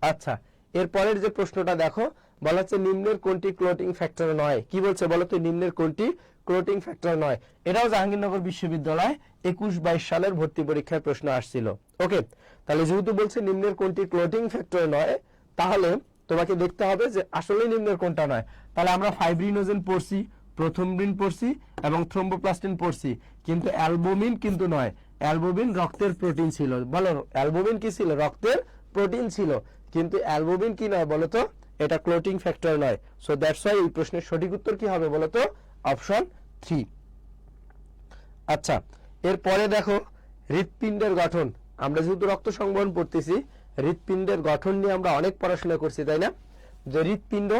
Speaker 1: আচ্ছা, এরপরের যে প্রশ্নটা দেখো, বলা হচ্ছে নিম্নের কোনটি ক্লোটিং ফ্যাক্টর নয়। কি বলছে বলো তো, নিম্নের কোনটি ক্লোটিং ফ্যাক্টর নয়। এটাও জাহাঙ্গীরনগর বিশ্ববিদ্যালয় 21-22 সালের ভর্তি পরীক্ষায় প্রশ্ন আসছিল। ওকে, তাহলে যেহেতু বলছে নিম্নের কোনটি ক্লোটিং ফ্যাক্টর নয়, তাহলে তোমাকে দেখতে হবে যে আসলে নিম্নের কোনটা নয়। তাহলে আমরা ফাইব্রিনোজেন পড়ছি, প্রোথ্রম্বিন পড়ছি এবং থ্রম্বোপ্লাস্টিন পড়ছি, কিন্তু অ্যালবুমিন কিন্তু নয়। অ্যালবুমিন রক্তের প্রোটিন ছিল। বলো অ্যালবুমিন কি ছিল, রক্তের প্রোটিন ছিল, কিন্তু অ্যালবুমিন কি নয় বলতো, এটা ক্লোটিং ফ্যাক্টর নয়। সো দ্যাটস ওয়াই এই প্রশ্নের সঠিক উত্তর কি হবে বলতো, অপশন 3। আচ্ছা, এরপরে দেখো হৃৎপিণ্ডের গঠন। আমরা যেহেতু রক্ত সংবহন পড়তেছি, হৃৎপিণ্ডের গঠন নিয়ে আমরা অনেক পড়াশোনা করছি, তাই না? যে হৃৎপিণ্ড,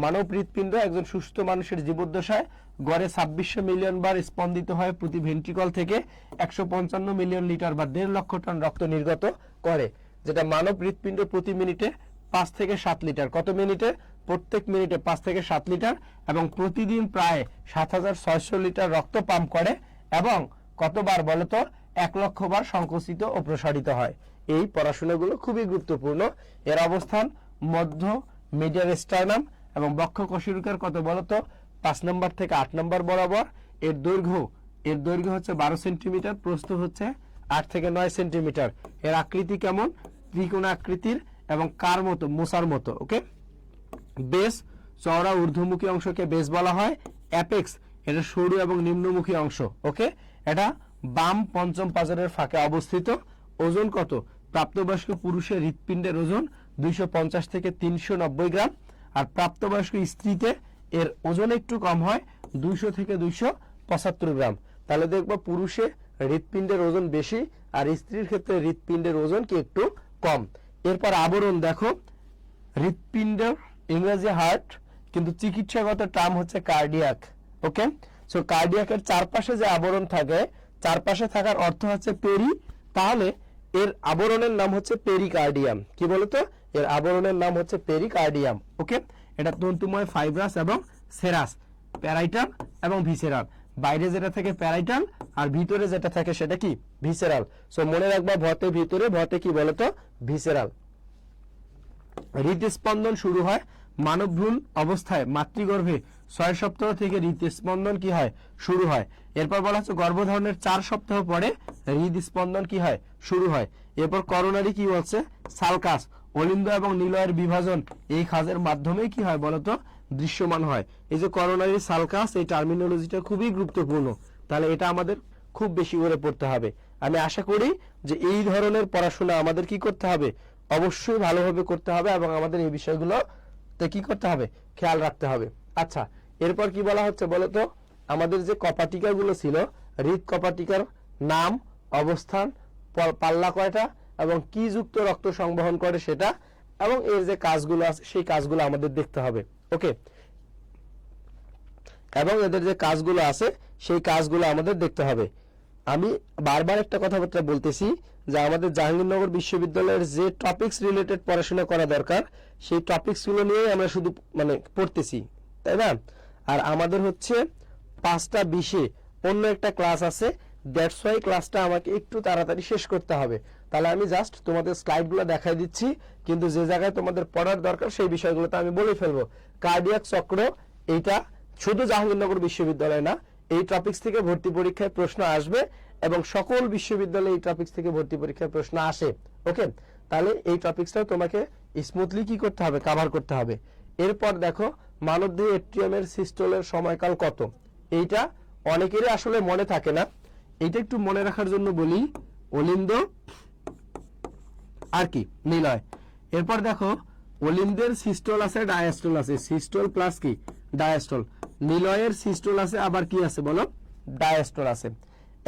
Speaker 1: মানব হৃৎপিণ্ড একজন সুস্থ মানুষের জীবদ্দশায় গড়ে 2600 মিলিয়ন বার স্পন্দিত হয় প্রতি ভেন্ট্রিকল থেকে 155 মিলিয়ন লিটার বা 1.5 লক্ষ টন রক্ত নির্গত করে, যেটা মানব হৃৎপিণ্ড প্রতি মিনিটে 5 থেকে 7 লিটার। কত মিনিটে? প্রত্যেক মিনিটে 5 থেকে 7 লিটার এবং প্রতিদিন প্রায় 7600 লিটার রক্ত পাম্প করে এবং কতবার বলো তো? 1 লক্ষ বার সংকুচিত ও প্রসারিত হয়। এই পড়াশোনাগুলো খুবই গুরুত্বপূর্ণ। এর অবস্থান মধ্য মিডিয়াল স্টার্নাম এবং বক্ষ কশেরুকার কত বলো তো? 5 নম্বর থেকে 8 নম্বর বরাবর। এর দৈর্ঘ্য হচ্ছে 12 সেন্টিমিটার, প্রস্থ হচ্ছে 8 থেকে 9 সেন্টিমিটার। এর আকৃতি কেমন? ত্রিকোণ আকৃতির এবং কার মতো? মোসার মতো। ওকে। বেস, চওড়া ঊর্ধ্বমুখী অংশকে বেস বলা হয়। অ্যাপেক্স, এটা সরু এবং নিম্নমুখী অংশ। ওকে। এটা বাম পঞ্চম পাঁজরের ফাঁকে অবস্থিত। ওজন কত? প্রাপ্তবয়স্ক পুরুষের হৃৎপিণ্ডের ওজন 250 থেকে 390 গ্রাম আর প্রাপ্তবয়স্ক স্ত্রীতে এর ওজন একটু কম হয়, 200 থেকে 275 গ্রাম। তাহলে দেখবো পুরুষে হৃৎপিণ্ডের ওজন বেশি আর স্ত্রীর ক্ষেত্রে হৃৎপিণ্ডের ওজন কি একটু কম। এরপর আবরণ দেখো, হৃৎপিণ্ডের ইংরেজি হার্ট, কিন্তু চিকিৎসাগত টার্ম হচ্ছে কার্ডিয়াক। ওকে। সো কার্ডিয়াকের চারপাশে যে আবরণ থাকে, চারপাশে থাকার অর্থ হচ্ছে পেরি, তাহলে এর আবরণের নাম হচ্ছে পেরিকার্ডিয়াম। কি বলতো? এর আবরণের নাম হচ্ছে পেরিকার্ডিয়াম। ওকে। এটা তন্তুময় ফাইব্রাস এবং সেরাস, প্যারাইটাল এবং ভিসেরাল। বাইরে যেটা থাকে প্যারাইটাল আর ভিতরে যেটা থাকে সেটা কি? ভিসেরাল। সো মনে রাখবা ভতে ভিতরে, ভতে কি বলতো? ভিসেরাল। হৃদস্পন্দন শুরু হয় মানবভ্রূণ অবস্থায় মাতৃগর্ভে 6 সপ্তাহ থেকে হৃদস্পন্দন কি হয়? শুরু হয়। এরপর বলা হচ্ছে গর্ভধারণের 4 সপ্তাহ পরে হৃদস্পন্দন কি হয়? শুরু হয়। এরপর করোনারি কি বলছে? সালকাস, অলিন্দ এবং নিলয়ের বিভাজন এই খাজের মাধ্যমে কি হয় বলতো? দৃশ্যমান হয়। এই যে করোনারি সালকাস, এই টার্মিনোলজিটা খুবই গুরুত্বপূর্ণ। তাহলে এটা আমাদের খুব বেশি করে পড়তে হবে। আমি আশা করি যে এই ধরনের পড়াশোনা আমাদের কি করতে হবে? অবশ্যই ভালোভাবে করতে হবে এবং আমাদের এই বিষয়গুলো কি করতে হবে? খেয়াল রাখতে হবে। আচ্ছা, এরপর কি বলা হচ্ছে বলতো? আমাদের যে কপাটিকা গুলো ছিল, হৃদ কপাটিকার নাম, অবস্থান, পাল্লা কয়টা এবং কি যুক্ত রক্ত সংবহন করে সেটা, এবং এর যে কাজগুলো আছে সেই কাজগুলো আমাদের দেখতে হবে। ওকে। এবং এদের যে কাজগুলো আছে সেই কাজগুলো আমাদের দেখতে হবে। আমি বারবার একটা কথাবার্তা বলতেছি যে আমাদের জাহাঙ্গীরনগর বিশ্ববিদ্যালয়ের যে টপিকস রিলেটেড পড়াশোনা করা দরকার সেই টপিকসগুলো নিয়ে আমরা শুধু পড়তেছি, তাই না? আর আমাদের হচ্ছে 5টা 20-এ অন্য একটা ক্লাস আছে, দ্যাটস ওয়াই ক্লাসটা আমাকে একটু তাড়াতাড়ি শেষ করতে হবে। তাহলে আমি জাস্ট তোমাদের স্লাইডগুলো দেখাই দিচ্ছি, কিন্তু যে জায়গায় তোমাদের পড়ার দরকার সেই বিষয়গুলো তো আমি বলে ফেলবো। কার্ডিয়াক চক্র, এইটা শুধু জাহাঙ্গীরনগর বিশ্ববিদ্যালয় না, এই টপিকস থেকে ভর্তি পরীক্ষায় প্রশ্ন আসবে এবং সকল বিশ্ববিদ্যালয়ে এই টপিকস থেকে ভর্তি পরীক্ষায় প্রশ্ন আসে। ওকে। তাহলে এই টপিকসটা তোমাকে স্মুথলি কি করতে হবে? কভার করতে হবে। এরপর দেখো মানবদেহে এট্রিয়ামের সিস্টোলের সময়কাল কত? এইটা অনেকেরই আসলে মনে থাকে না, এইটা একটু মনে রাখার জন্য বলি। অলিন্দ আর কি? নিলয়। এরপর দেখো অলিন্দের সিস্টোল আছে, ডায়াস্টোল আছে। সিস্টোল প্লাস কি? ডায়াস্টোল। নিলয়ের সিস্টোল আছে, আবার কি আছে বলো? ডায়াস্টোল আছে।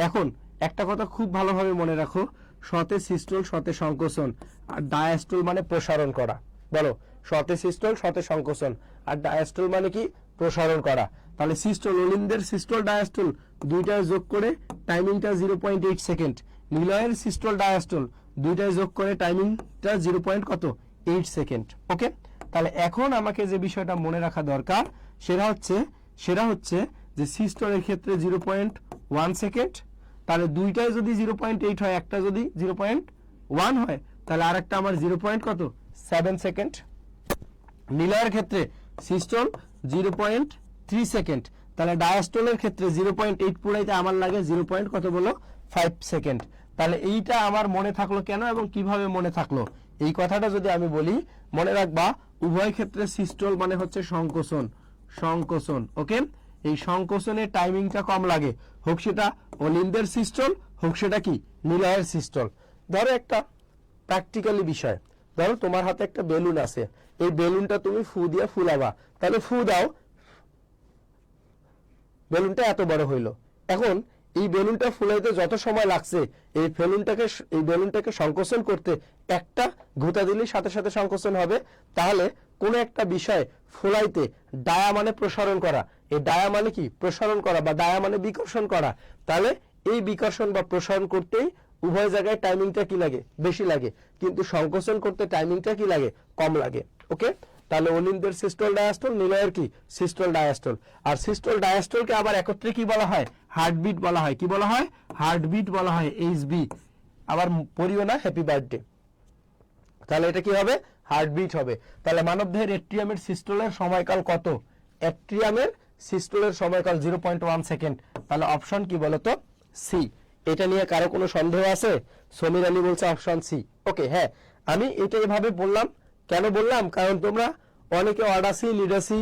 Speaker 1: এখন একটা কথা খুব ভালোভাবে মনে রাখো, শতে সিস্টোল শতে সংকোচন আর ডায়াস্টোল মানে প্রসারণ করা। বলো, শতে সিস্টোল শতে সংকোচন আর ডায়াস্টোল মানে কি? প্রসারণ করা। তাহলে সিস্টোল, অলিন্দের সিস্টোল ডায়াস্টোল দুইটায় যোগ করে টাইমিংটা 0.8 সেকেন্ড। নিলয়ের সিস্টোল ডায়াস্টোল দুইটায় যোগ করে টাইমিংটা 0.8 সেকেন্ড। ওকে। তাহলে এখন আমাকে যে বিষয়টা মনে রাখা দরকার সেটা হচ্ছে যে সিস্টোলের ক্ষেত্রে 0.1 সেকেন্ড, তাহলে দুইটাই যদি 0.8 হয়, একটা যদি 0.1 হয়, তাহলে আরেকটা আমার 0.7 সেকেন্ড। নিলয়ের ক্ষেত্রে সিস্টোল 0.3 সেকেন্ড, তাহলে ডায়াস্টোলের ক্ষেত্রে 0.8 পুরাইতে আমার লাগে 0.5 সেকেন্ড। তাহলে এইটা আমার মনে থাকলো কেন এবং কিভাবে মনে থাকলো? এই কথাটা যদি আমি বলি, মনে রাখবা উভয় ক্ষেত্রে সিস্টোল মানে হচ্ছে সংকোচন। ওকে। এই সংকোচনের টাইমিংটা কম লাগে, হোক সেটা অলিন্দের সিস্টোল, হোক সেটা কি নিলয়ের সিস্টোল। ধরো একটা প্র্যাকটিক্যালি বিষয়, ধরো তোমার হাতে একটা বেলুন আছে, এই বেলুনটা তুমি ফু দিয়ে ফুলাবা, তাহলে ফু দাও, বেলুনটা এত বড় হইলো। এখন এই বেলুনটা ফুলাইতে যত সময় লাগছে, এই বেলুনটাকে সংকোচন করতে একটা ঘুতা দিলেই সাথে সাথে সংকোচন হবে। তাহলে কোন একটা বিষয় ফুলাইতে ডায়া মানে প্রসারণ করা, এই ডায়া মানে কি? প্রসারণ করা, বা ডায়া মানে বিকর্ষণ করা। তাহলে এই বিকর্ষণ বা প্রসারণ করতেই উভয় জায়গায় টাইমিংটা কি লাগে, বেশি লাগে, কিন্তু সংকোচন করতে টাইমিংটা কি লাগে, কম লাগে। ওকে, তাহলে অনিন্দের সিস্টল ডায়াস্টল, নিলয়ের কি সিস্টল ডায়াস্টল। আর সিস্টল ডায়াস্টলকে আবার একত্রে কি বলা হয়, হার্টবিট বলা হয়। কি বলা হয়, হার্টবিট বলা হয়, এইচবি। আবার পড়িও না হ্যাপি বার্থডে। তাহলে এটা কি হবে, হার্টবিট হবে। তাহলে মানবদেহের এট্রিয়ামের সিস্টলের সময়কাল কত, এট্রিয়ামের সিস্টলের সময়কাল 0.1 সেকেন্ড। তাহলে অপশন কি বলতো, সি। এটা নিয়ে কারো কোনো সন্দেহ আছে? সমীর আলী বলছে অপশন সি। ওকে, হ্যাঁ, আমি এটা এভাবে বললাম, কেন বললাম, কারণ তোমরা অনেকে অডাসি, লিডাসি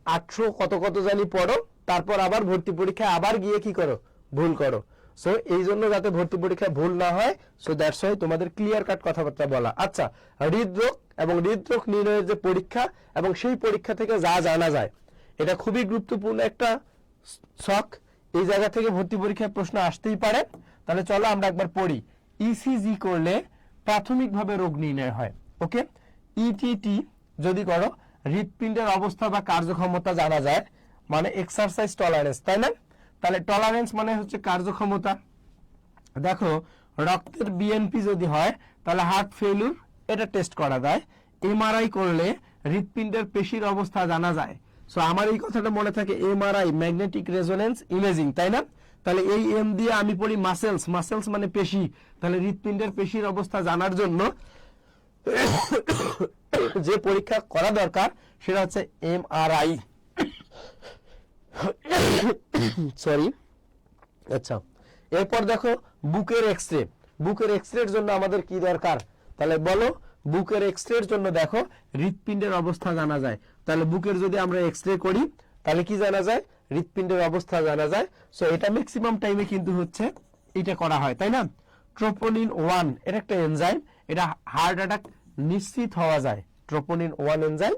Speaker 1: 800 কত কত জানি পড়ো, তারপর আবার ভর্তি পরীক্ষায় আবার গিয়ে কি করো, ভুল করো। সো এই জন্য যাতে ভর্তি পরীক্ষায় ভুল না হয়, সো দ্যাটস ওয়াই তোমাদের ক্লিয়ার কাট কথাবার্তা বলা। আচ্ছা, হৃদরোগ এবং হৃদরোগ নির্ণয়ের যে পরীক্ষা এবং সেই পরীক্ষা থেকে যা জানা যায়, এটা খুবই গুরুত্বপূর্ণ একটা শখ। এই জায়গা থেকে ভর্তি পরীক্ষায় প্রশ্ন আসতেই পারে। তাহলে চলো আমরা একবার পড়ি। ইসিজি করলে প্রাথমিকভাবে রোগ নির্ণয় হয়। ওকে, ইটিটি যদি করো হৃৎপিণ্ডের অবস্থা বা কার্যক্ষমতা জানা যায়, মানে এক্সারসাইজ টলারেন্স, তাই না? তাহলে টলারেন্স মানে হচ্ছে কার্যক্ষমতা। দেখো, রক্তের বিএনপি যদি হয় তাহলে হার্ট ফেলিউর, এটা টেস্ট করা যায়। এমআরআই করলে হৃৎপিণ্ডের পেশির অবস্থা জানা যায়। সো আমার এই কথাটা মনে থাকে, এমআরআই, ম্যাগনেটিক রেজোনেন্স ইমেজিং, তাই না? তাহলে এই এম দিয়ে আমি পড়ি মাসেলস, মাসেলস মানে পেশি। তাহলে হৃৎপিণ্ডের পেশির অবস্থা জানার জন্য যে পরীক্ষা করা দরকার সেটা হচ্ছে এমআরআই। সরি। আচ্ছা, এরপর দেখো বুকের এক্সরে। বুকের এক্সরের জন্য আমাদের কি দরকার? তাহলে বলো, বুকের এক্সরের জন্য দেখো হৃৎপিণ্ডের অবস্থা জানা যায়। তাহলে বুকের যদি আমরা এক্সরে করি তাহলে কি জানা যায়, হৃৎপিণ্ডের অবস্থা জানা যায়। সো এটা ম্যাক্সিমাম টাইমে কিন্তু হচ্ছে এটা করা হয়, তাই না? ট্রোপোনিন 1 এটা একটা এনজাইম, এটা হার্ট অ্যাটাক নিশ্চিত হওয়া যায়। ট্রোপোনিন 1 এনজাইম,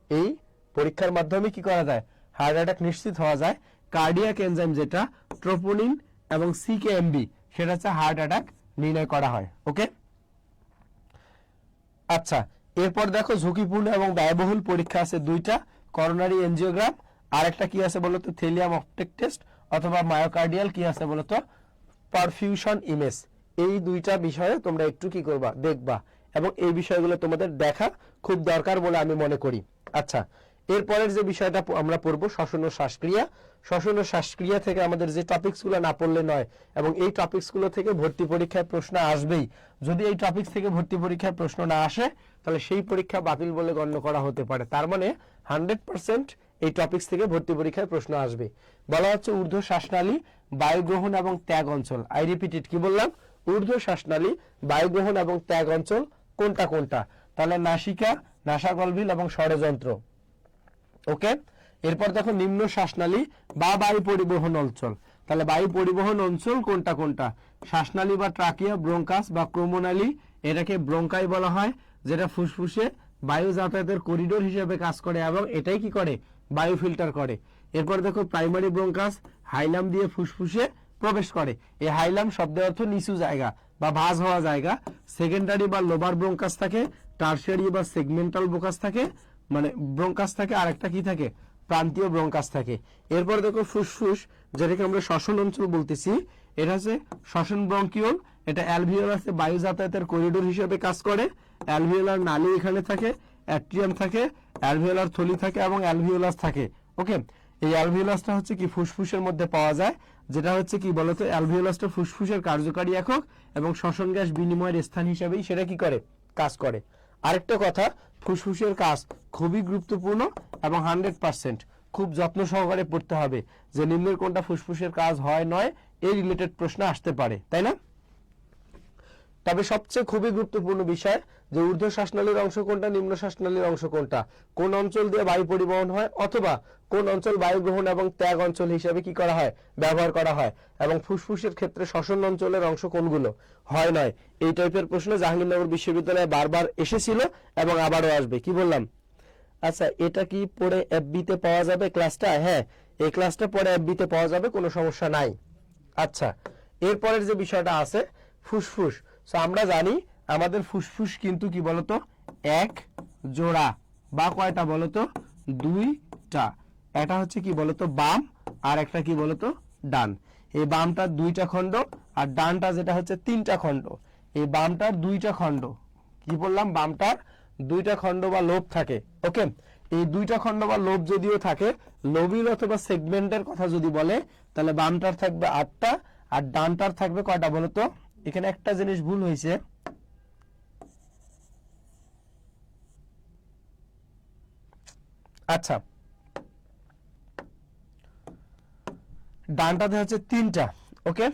Speaker 1: এই পরীক্ষার মাধ্যমে কি করা যায়, হার্ট অ্যাটাক নিশ্চিত হওয়া যায়। কার্ডিয়াক এনজাইম যেটা ট্রোপোনিন এবং সিকেএমবি, সেটা হচ্ছে হার্ট অ্যাটাক নির্ণয় করা হয়। ওকে, আচ্ছা, এরপর দেখো ঝুঁকিপূর্ণ এবং ব্যয়বহুল পরীক্ষা আছে দুইটা, করোনারি এনজিওগ্রাম, আর একটা কি আছে বলতো, থেলিয়াম অপটেক টেস্ট, অথবা মায়োকার্ডিয়াল কি আছে বলতো, পারফিউশন ইমেজ। এই দুইটা বিষয়ে তোমরা একটু কি করবা, দেখবা, এবং এই বিষয়গুলো তোমাদের দেখা খুব দরকার বলে আমি মনে করি। আচ্ছা, এরপরের যে বিষয়টা আমরা পড়বো, শ্বসন ও শ্বাসক্রিয়া। শ্বসন ও শ্বাসক্রিয়া থেকে আমাদের যে টপিকসগুলো না পড়লে নয়, এবং এই টপিকসগুলো থেকে ভর্তি পরীক্ষায় প্রশ্ন আসবেই। যদি এই টপিকস থেকে ভর্তি পরীক্ষায় প্রশ্ন না আসে তাহলে সেই পরীক্ষা বাতিল বলে গণ্য করা হতে পারে। তার মানে 100% এই টপিকস থেকে ভর্তি পরীক্ষায় প্রশ্ন আসবে। বলা হচ্ছে ঊর্ধ্ব শ্বাসনালী, বায়ুগ্রহণ এবং ত্যাগ অঞ্চল। আই রিপিটেড, কি বললাম, ঊর্ধ্ব শ্বাসনালী, বায়ুগ্রহণ এবং ত্যাগ অঞ্চল কোনটা কোনটা? তাহলে নাসিকা, নাসাগলবিল এবং ষড়যন্ত্র। ওকে, এরপর দেখো নিম্ন শ্বাসনালী বা বায়ু পরিবহন অঞ্চল। তাহলে বায়ু পরিবহন অঞ্চল কোনটা কোনটা? শ্বাসনালী বা ট্রাকিয়া, ব্রঙ্কাস বা ক্রোমোনালী, এটাকে ব্রঙ্কাই বলা হয়, যেটা ফুসফুসে বায়ু যাতায়াতের করিডোর হিসেবে কাজ করে এবং এটাই কি করে, বায়ু ফিল্টার করে। এরপর দেখো প্রাইমারি ব্রঙ্কাস, হাইলাম দিয়ে ফুসফুসে প্রবেশ করে। এই হাইলাম শব্দের অর্থ নিচু জায়গা বা ভাঁজ হওয়া জায়গা। সেকেন্ডারি বা লোবার ব্রঙ্কাস থাকে, টারশিয়ারি বা সেগমেন্টাল ব্রঙ্কাস থাকে, মানে ব্রঙ্কাস থাকে, আর একটা কি থাকে, প্রান্তীয় ব্রঙ্কাস থাকে। এরপর দেখো ফুসফুস, যেটাকে আমরা শ্বসন অঞ্চল বলতেছি, এটা হচ্ছে শ্বসন ব্রঙ্কিওল। এটা অ্যালভিওলাসে বায়ু যাতায়াতের করিডোর হিসেবে কাজ করে। অ্যালভিওলার নালী এখানে থাকে, অ্যাট্রিয়াম থাকে, অ্যালভিওলার থলি থাকে এবং অ্যালভিওলাস থাকে। ওকে, এই অ্যালভিওলাসটা হচ্ছে কি ফুসফুসের মধ্যে পাওয়া যায়, যেটা হচ্ছে কি বলতো, অ্যালভিওলাসটা ফুসফুসের কার্যকারী একক এবং শ্বসন গ্যাস বিনিময়ের স্থান হিসেবেই সেটা কি করে, কাজ করে। আরেকটা কথা, ফুসফুসের কাজ খুবই গুরুত্বপূর্ণ এবং 100% খুব যত্ন সহকারে পড়তে হবে, যে নিম্নের কোনটা ফুসফুসের কাজ হয় নয়, এই রিলেটেড প্রশ্ন আসতে পারে, তাই না? তবে সবচেয়ে খুবই গুরুত্বপূর্ণ বিষয় যে ঊর্ধ্ব শ্বাসনালীর অংশ কোনটা, নিম্ন শ্বাসনালীর অংশ কোনটা, কোন অঞ্চল দিয়ে বায়ু পরিবহন হয়, অথবা কোন অঞ্চল বায়ু গ্রহণ এবং ত্যাগ অঞ্চল হিসেবে কি করা হয়, ব্যবহার করা হয়, এবং ফুসফুসের ক্ষেত্রে শ্বসন অঞ্চলের অংশ কোনগুলো হয় নয়। এই টাইপের প্রশ্ন জাহাঙ্গীরনগর বিশ্ববিদ্যালয়ে বারবার এসেছিল এবং আবারও আসবে। কি বললাম? আচ্ছা, এটা কি পড়ে এফবিতে পাওয়া যাবে ক্লাসটা? হ্যাঁ, এই ক্লাসটা পড়ে এফবিতে পাওয়া যাবে, কোনো সমস্যা নাই। আচ্ছা, এরপরের যে বিষয়টা আছে ফুসফুস। সো আমরা জানি আমাদের ফুসফুস কিন্তু কি বলতো, এক জোড়া বা কয়টা বলতো, দুইটা। এটা হচ্ছে কি বলতো বাম, আর একটা কি বলতো ডান। এই বামটা দুইটা খণ্ড আর ডানটা যেটা হচ্ছে 3টা খণ্ড। এই বামটার 2টা খণ্ড, কি বললাম, বামটার 2টা খণ্ড বা লোব থাকে। ওকে, এই 2টা খণ্ড বা লোব যদিও থাকে, লোবিল অথবা সেগমেন্টের কথা যদি বলে, তাহলে বামটার থাকবে 8টা আর ডানটার থাকবে কয়টা বলতো? এখানে একটা জিনিস ভুল হয়েছে, আচ্ছা ডানটাতে হচ্ছে 3টা। ওকে,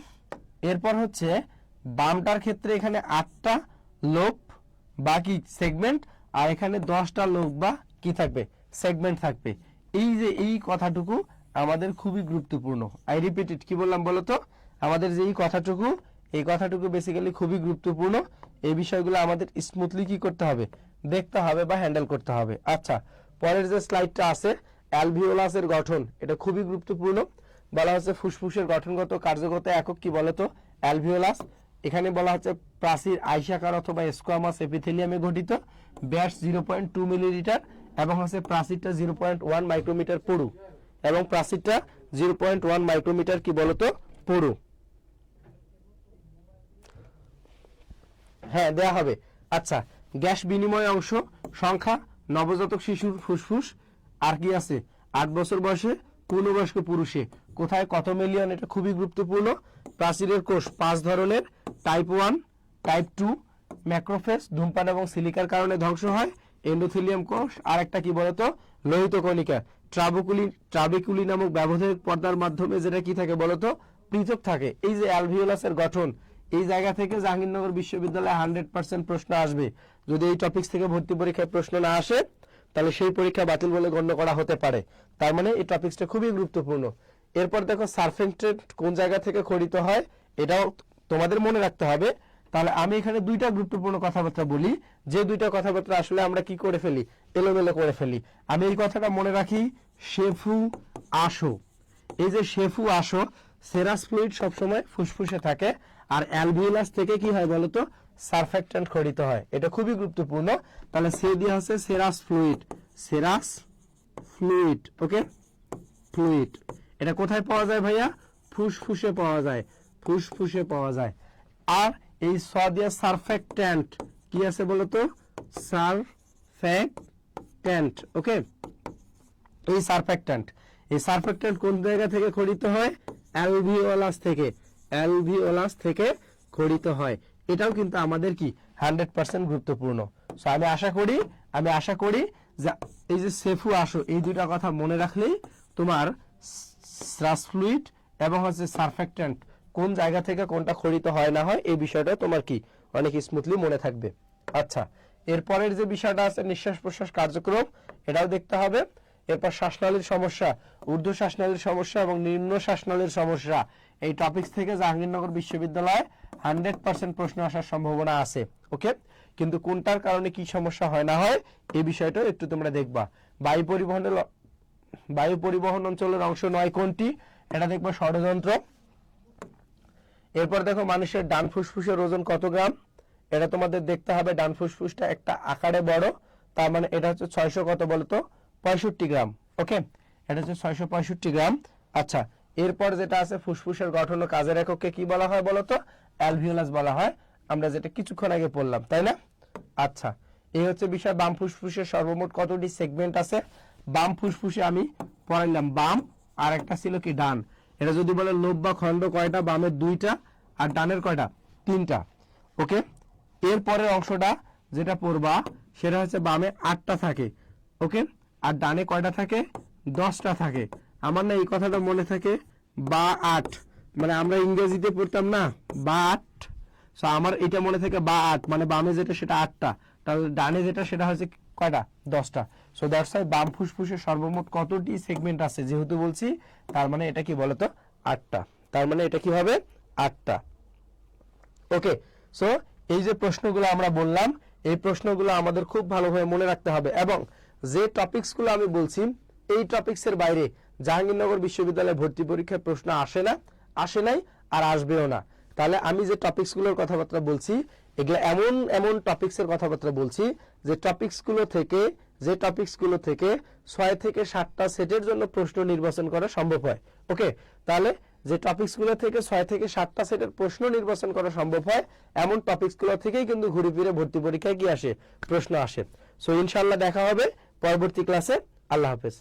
Speaker 1: এরপর হচ্ছে বামটার ক্ষেত্রে এখানে 8টা লোব বা কি সেগমেন্ট, আর এখানে 10টা লোব বা কি থাকবে, সেগমেন্ট থাকবে। এই যে এই কথাটুকু আমাদের খুবই গুরুত্বপূর্ণ। আই রিপিট ইট, কি বললাম বলতো? আমাদের যে এই কথাটুকু, এই কথাটুকু বেসিক্যালি খুবই গুরুত্বপূর্ণ। এই বিষয়গুলো আমাদের স্মুথলি কি করতে হবে, দেখতে হবে বা হ্যান্ডেল করতে হবে। আচ্ছা, পরের যে স্লাইডটা আছে, অ্যালভিওলাসের গঠন, এটা খুবই গুরুত্বপূর্ণ। বলা হচ্ছে ফুসফুসের গঠনগত কার্যগত একক কি বলতো? অ্যালভিওলাস। এখানে বলা হচ্ছে প্রাচীর আইসাকার অথবা স্কোয়ামাস এপিথেলিয়ামে গঠিত, ব্যাস 0.2 মিলিলিটার এবং হচ্ছে প্রাচীরটা 0.1 মাইক্রোমিটার পুরু, এবং প্রাচীরটা 0.1 মাইক্রোমিটার কি বলতো পুরু। হ্যাঁ, দেয়া হবে। আচ্ছা, গ্যাস বিনিময় অংশ সংখ্যা, নবজাতক শিশুর ফুসফুস, আর কি আছে 8 বছর বয়সে পূর্ণবয়স্ক পুরুষে কোথায় কত মিলিয়ন, এটা খুবই গুরুত্বপূর্ণ। প্রাচীরের কোষ 5 ধরনের, টাইপ 1, টাইপ 2, ম্যাক্রোফেজ ধূমপান এবং সিলিকার কারণে ধ্বংস হয়, এন্ডোথেলিয়াম কোষ, আর একটা কি বলতো লোহিত কণিকা, ট্রাবেকুলি নামক ব্যবধায়ক পর্দার মাধ্যমে যেটা কি থাকে বলতো পৃথক থাকে। এই যে অ্যালভিওলাসের গঠন, এই জায়গা থেকে জাহাঙ্গীরনগর বিশ্ববিদ্যালয়ে 100% প্রশ্ন আসবে। যদি এই টপিক থেকে ভর্তি পরীক্ষায় প্রশ্ন না আসে, তাহলে সেই পরীক্ষা বাতিল বলে গণ্য করা হতে পারে। তার মানে এই টপিকসটা খুবই গুরুত্বপূর্ণ। এরপর দেখো সারফেক্টেন্ট কোন জায়গা থেকে খরিত হয়, এটাও তোমাদের মনে রাখতে হবে। তাহলে আমি এখানে 2টা গুরুত্বপূর্ণ কথাবার্তা বলি, যে 2টা কথাবার্তা আসলে আমরা কি করে ফেলি, এলোমেলো করে ফেলি। আমি এই কথাটা মনে রাখি, শেফু আসো। এই যে শেফু আসো, সেরাস ফ্লুইড সবসময় ফুসফুসে থাকে, আর অ্যালভিওলাস থেকে কি হয় বলতো সারফেক্টেন্ট খরিত হয়। এটা খুবই গুরুত্বপূর্ণ। তাহলে সে দিয়ে হচ্ছে সেরাস ফ্লুইড, সেরাস ফ্লুইড। ওকে, ফ্লুইড এটা কোথায় পাওয়া যায় ভাইয়া? ফুসফুসে পাওয়া যায়, ফুসফুসে পাওয়া যায়। আর এই স দিয়ে সারফেক্টেন্ট কি আছে বলতো? সারফেক্টেন্ট। ওকে, এই সারফেক্টেন্ট, এই সারফেক্টেন্ট কোন জায়গা থেকে খরিত হয়? অ্যালভিওলাস থেকে, অ্যালভিওলাস থেকে খরিত হয়। এটাও কিন্তু আমাদের কি 100% গুরুত্বপূর্ণ। সো আমি আশা করি যে এই যে সেফু আসো, এই 2টা কথা মনে রাখলেই তোমার স্রাস ফ্লুইড এবং হচ্ছে সারফেক্টেন্ট কোন জায়গা থেকে কোনটা খরিত হয় না হয়, এই বিষয়টা তোমার কি অনেক স্মুথলি মনে থাকবে। আচ্ছা, এরপরের যে বিষয়টা আছে নিঃশ্বাস প্রশ্বাস কার্যক্রম, এটাও দেখতে হবে। এরপর শ্বাসনালীর সমস্যা, ঊর্ধ্ব শ্বাসনালীর সমস্যা এবং নিম্ন শ্বাসনালীর সমস্যা, এই টপিকস থেকে জাহাঙ্গীরনগর বিশ্ববিদ্যালয়ে 100% প্রশ্ন আসার সম্ভাবনা আছে। ওকে, কিন্তু কোনটার কারণে কি সমস্যা হয় না হয় এই বিষয়টা একটু তোমরা দেখবা। বায়ু পরিবহন অঞ্চলের অংশ নয় কোনটি, এটা দেখবা ষড়যন্ত্র। এরপর দেখো মানুষের ডান ফুসফুসের ওজন কত গ্রাম, এটা তোমাদের দেখতে হবে। ডান ফুসফুসটা একটা আকারে বড়, তার মানে এটা হচ্ছে 600 কত বলতো 65 গ্রাম। ওকে, এটা হচ্ছে 665 গ্রাম। আচ্ছা, এরপর যেটা আছে ফুসফুসের গঠন ও কাজের এককে কি বলা হয় বলতো? অ্যালভিওলাস বলা হয়, আমরা যেটা কিছুক্ষণ আগে পড়লাম, তাই না? আচ্ছা, এই হচ্ছে বিষয়। বাম ফুসফুসের সর্বমোট কতটি সেগমেন্ট আছে? বাম ফুসফুসে আমি পড়াইলাম বাম, আর একটা ছিল কি ডান। এটা যদি বলে লোব বা খণ্ড কয়টা? বামের 2টা আর ডানের কয়টা? 3টা। ওকে, এর পরের অংশটা যেটা পড়বা সেটা হচ্ছে বামে 8টা থাকে। ওকে, আর ডানে কয়টা থাকে? 10টা থাকে। আমার না এই কথাটা মনে থাকে বা 8, মানে আমরা ইংরেজিতে পড়তাম না বা 8, সো আমার এটা মনে থাকে বা 8, মানে বামে যেটা সেটা 8টা, তাহলে ডানে যেটা সেটা হচ্ছে কয়টা? 10টা। সো দ্যাটস ওয়াই বাম ফুসফুসের সর্বমোট কতটি সেগমেন্ট আছে যেহেতু বলছি, তার মানে এটা কি বলতো 8টা। তার মানে এটা কি হবে 8টা। ওকে, সো এই যে প্রশ্নগুলো আমরা বললাম, এই প্রশ্নগুলো আমাদের খুব ভালোভাবে মনে রাখতে হবে, এবং যে টপিকসগুলো আমি বলছি এই টপিকসের বাইরে জাহাঙ্গীরনগর বিশ্ববিদ্যালয়ে ভর্তি পরীক্ষায় প্রশ্ন আসে নাই আর আসবেও না। তাহলে আমি যে টপিকসগুলোর কথাবার্তা বলছি এগুলো এমন টপিকসের কথাবার্তা বলছি যে টপিকসগুলো থেকে 6 থেকে 7টা সেটের জন্য প্রশ্ন নির্বাচন করা সম্ভব হয়। ওকে, তাহলে যে টপিকসগুলো থেকে 6 থেকে 7টা সেটের প্রশ্ন নির্বাচন করা সম্ভব হয়, এমন টপিকসগুলো থেকেই কিন্তু ঘুরে ফিরে ভর্তি পরীক্ষায় কি আসে, প্রশ্ন আসে। সো ইনশাআল্লাহ দেখা হবে পরবর্তী ক্লাসে। আল্লাহ হাফেজ।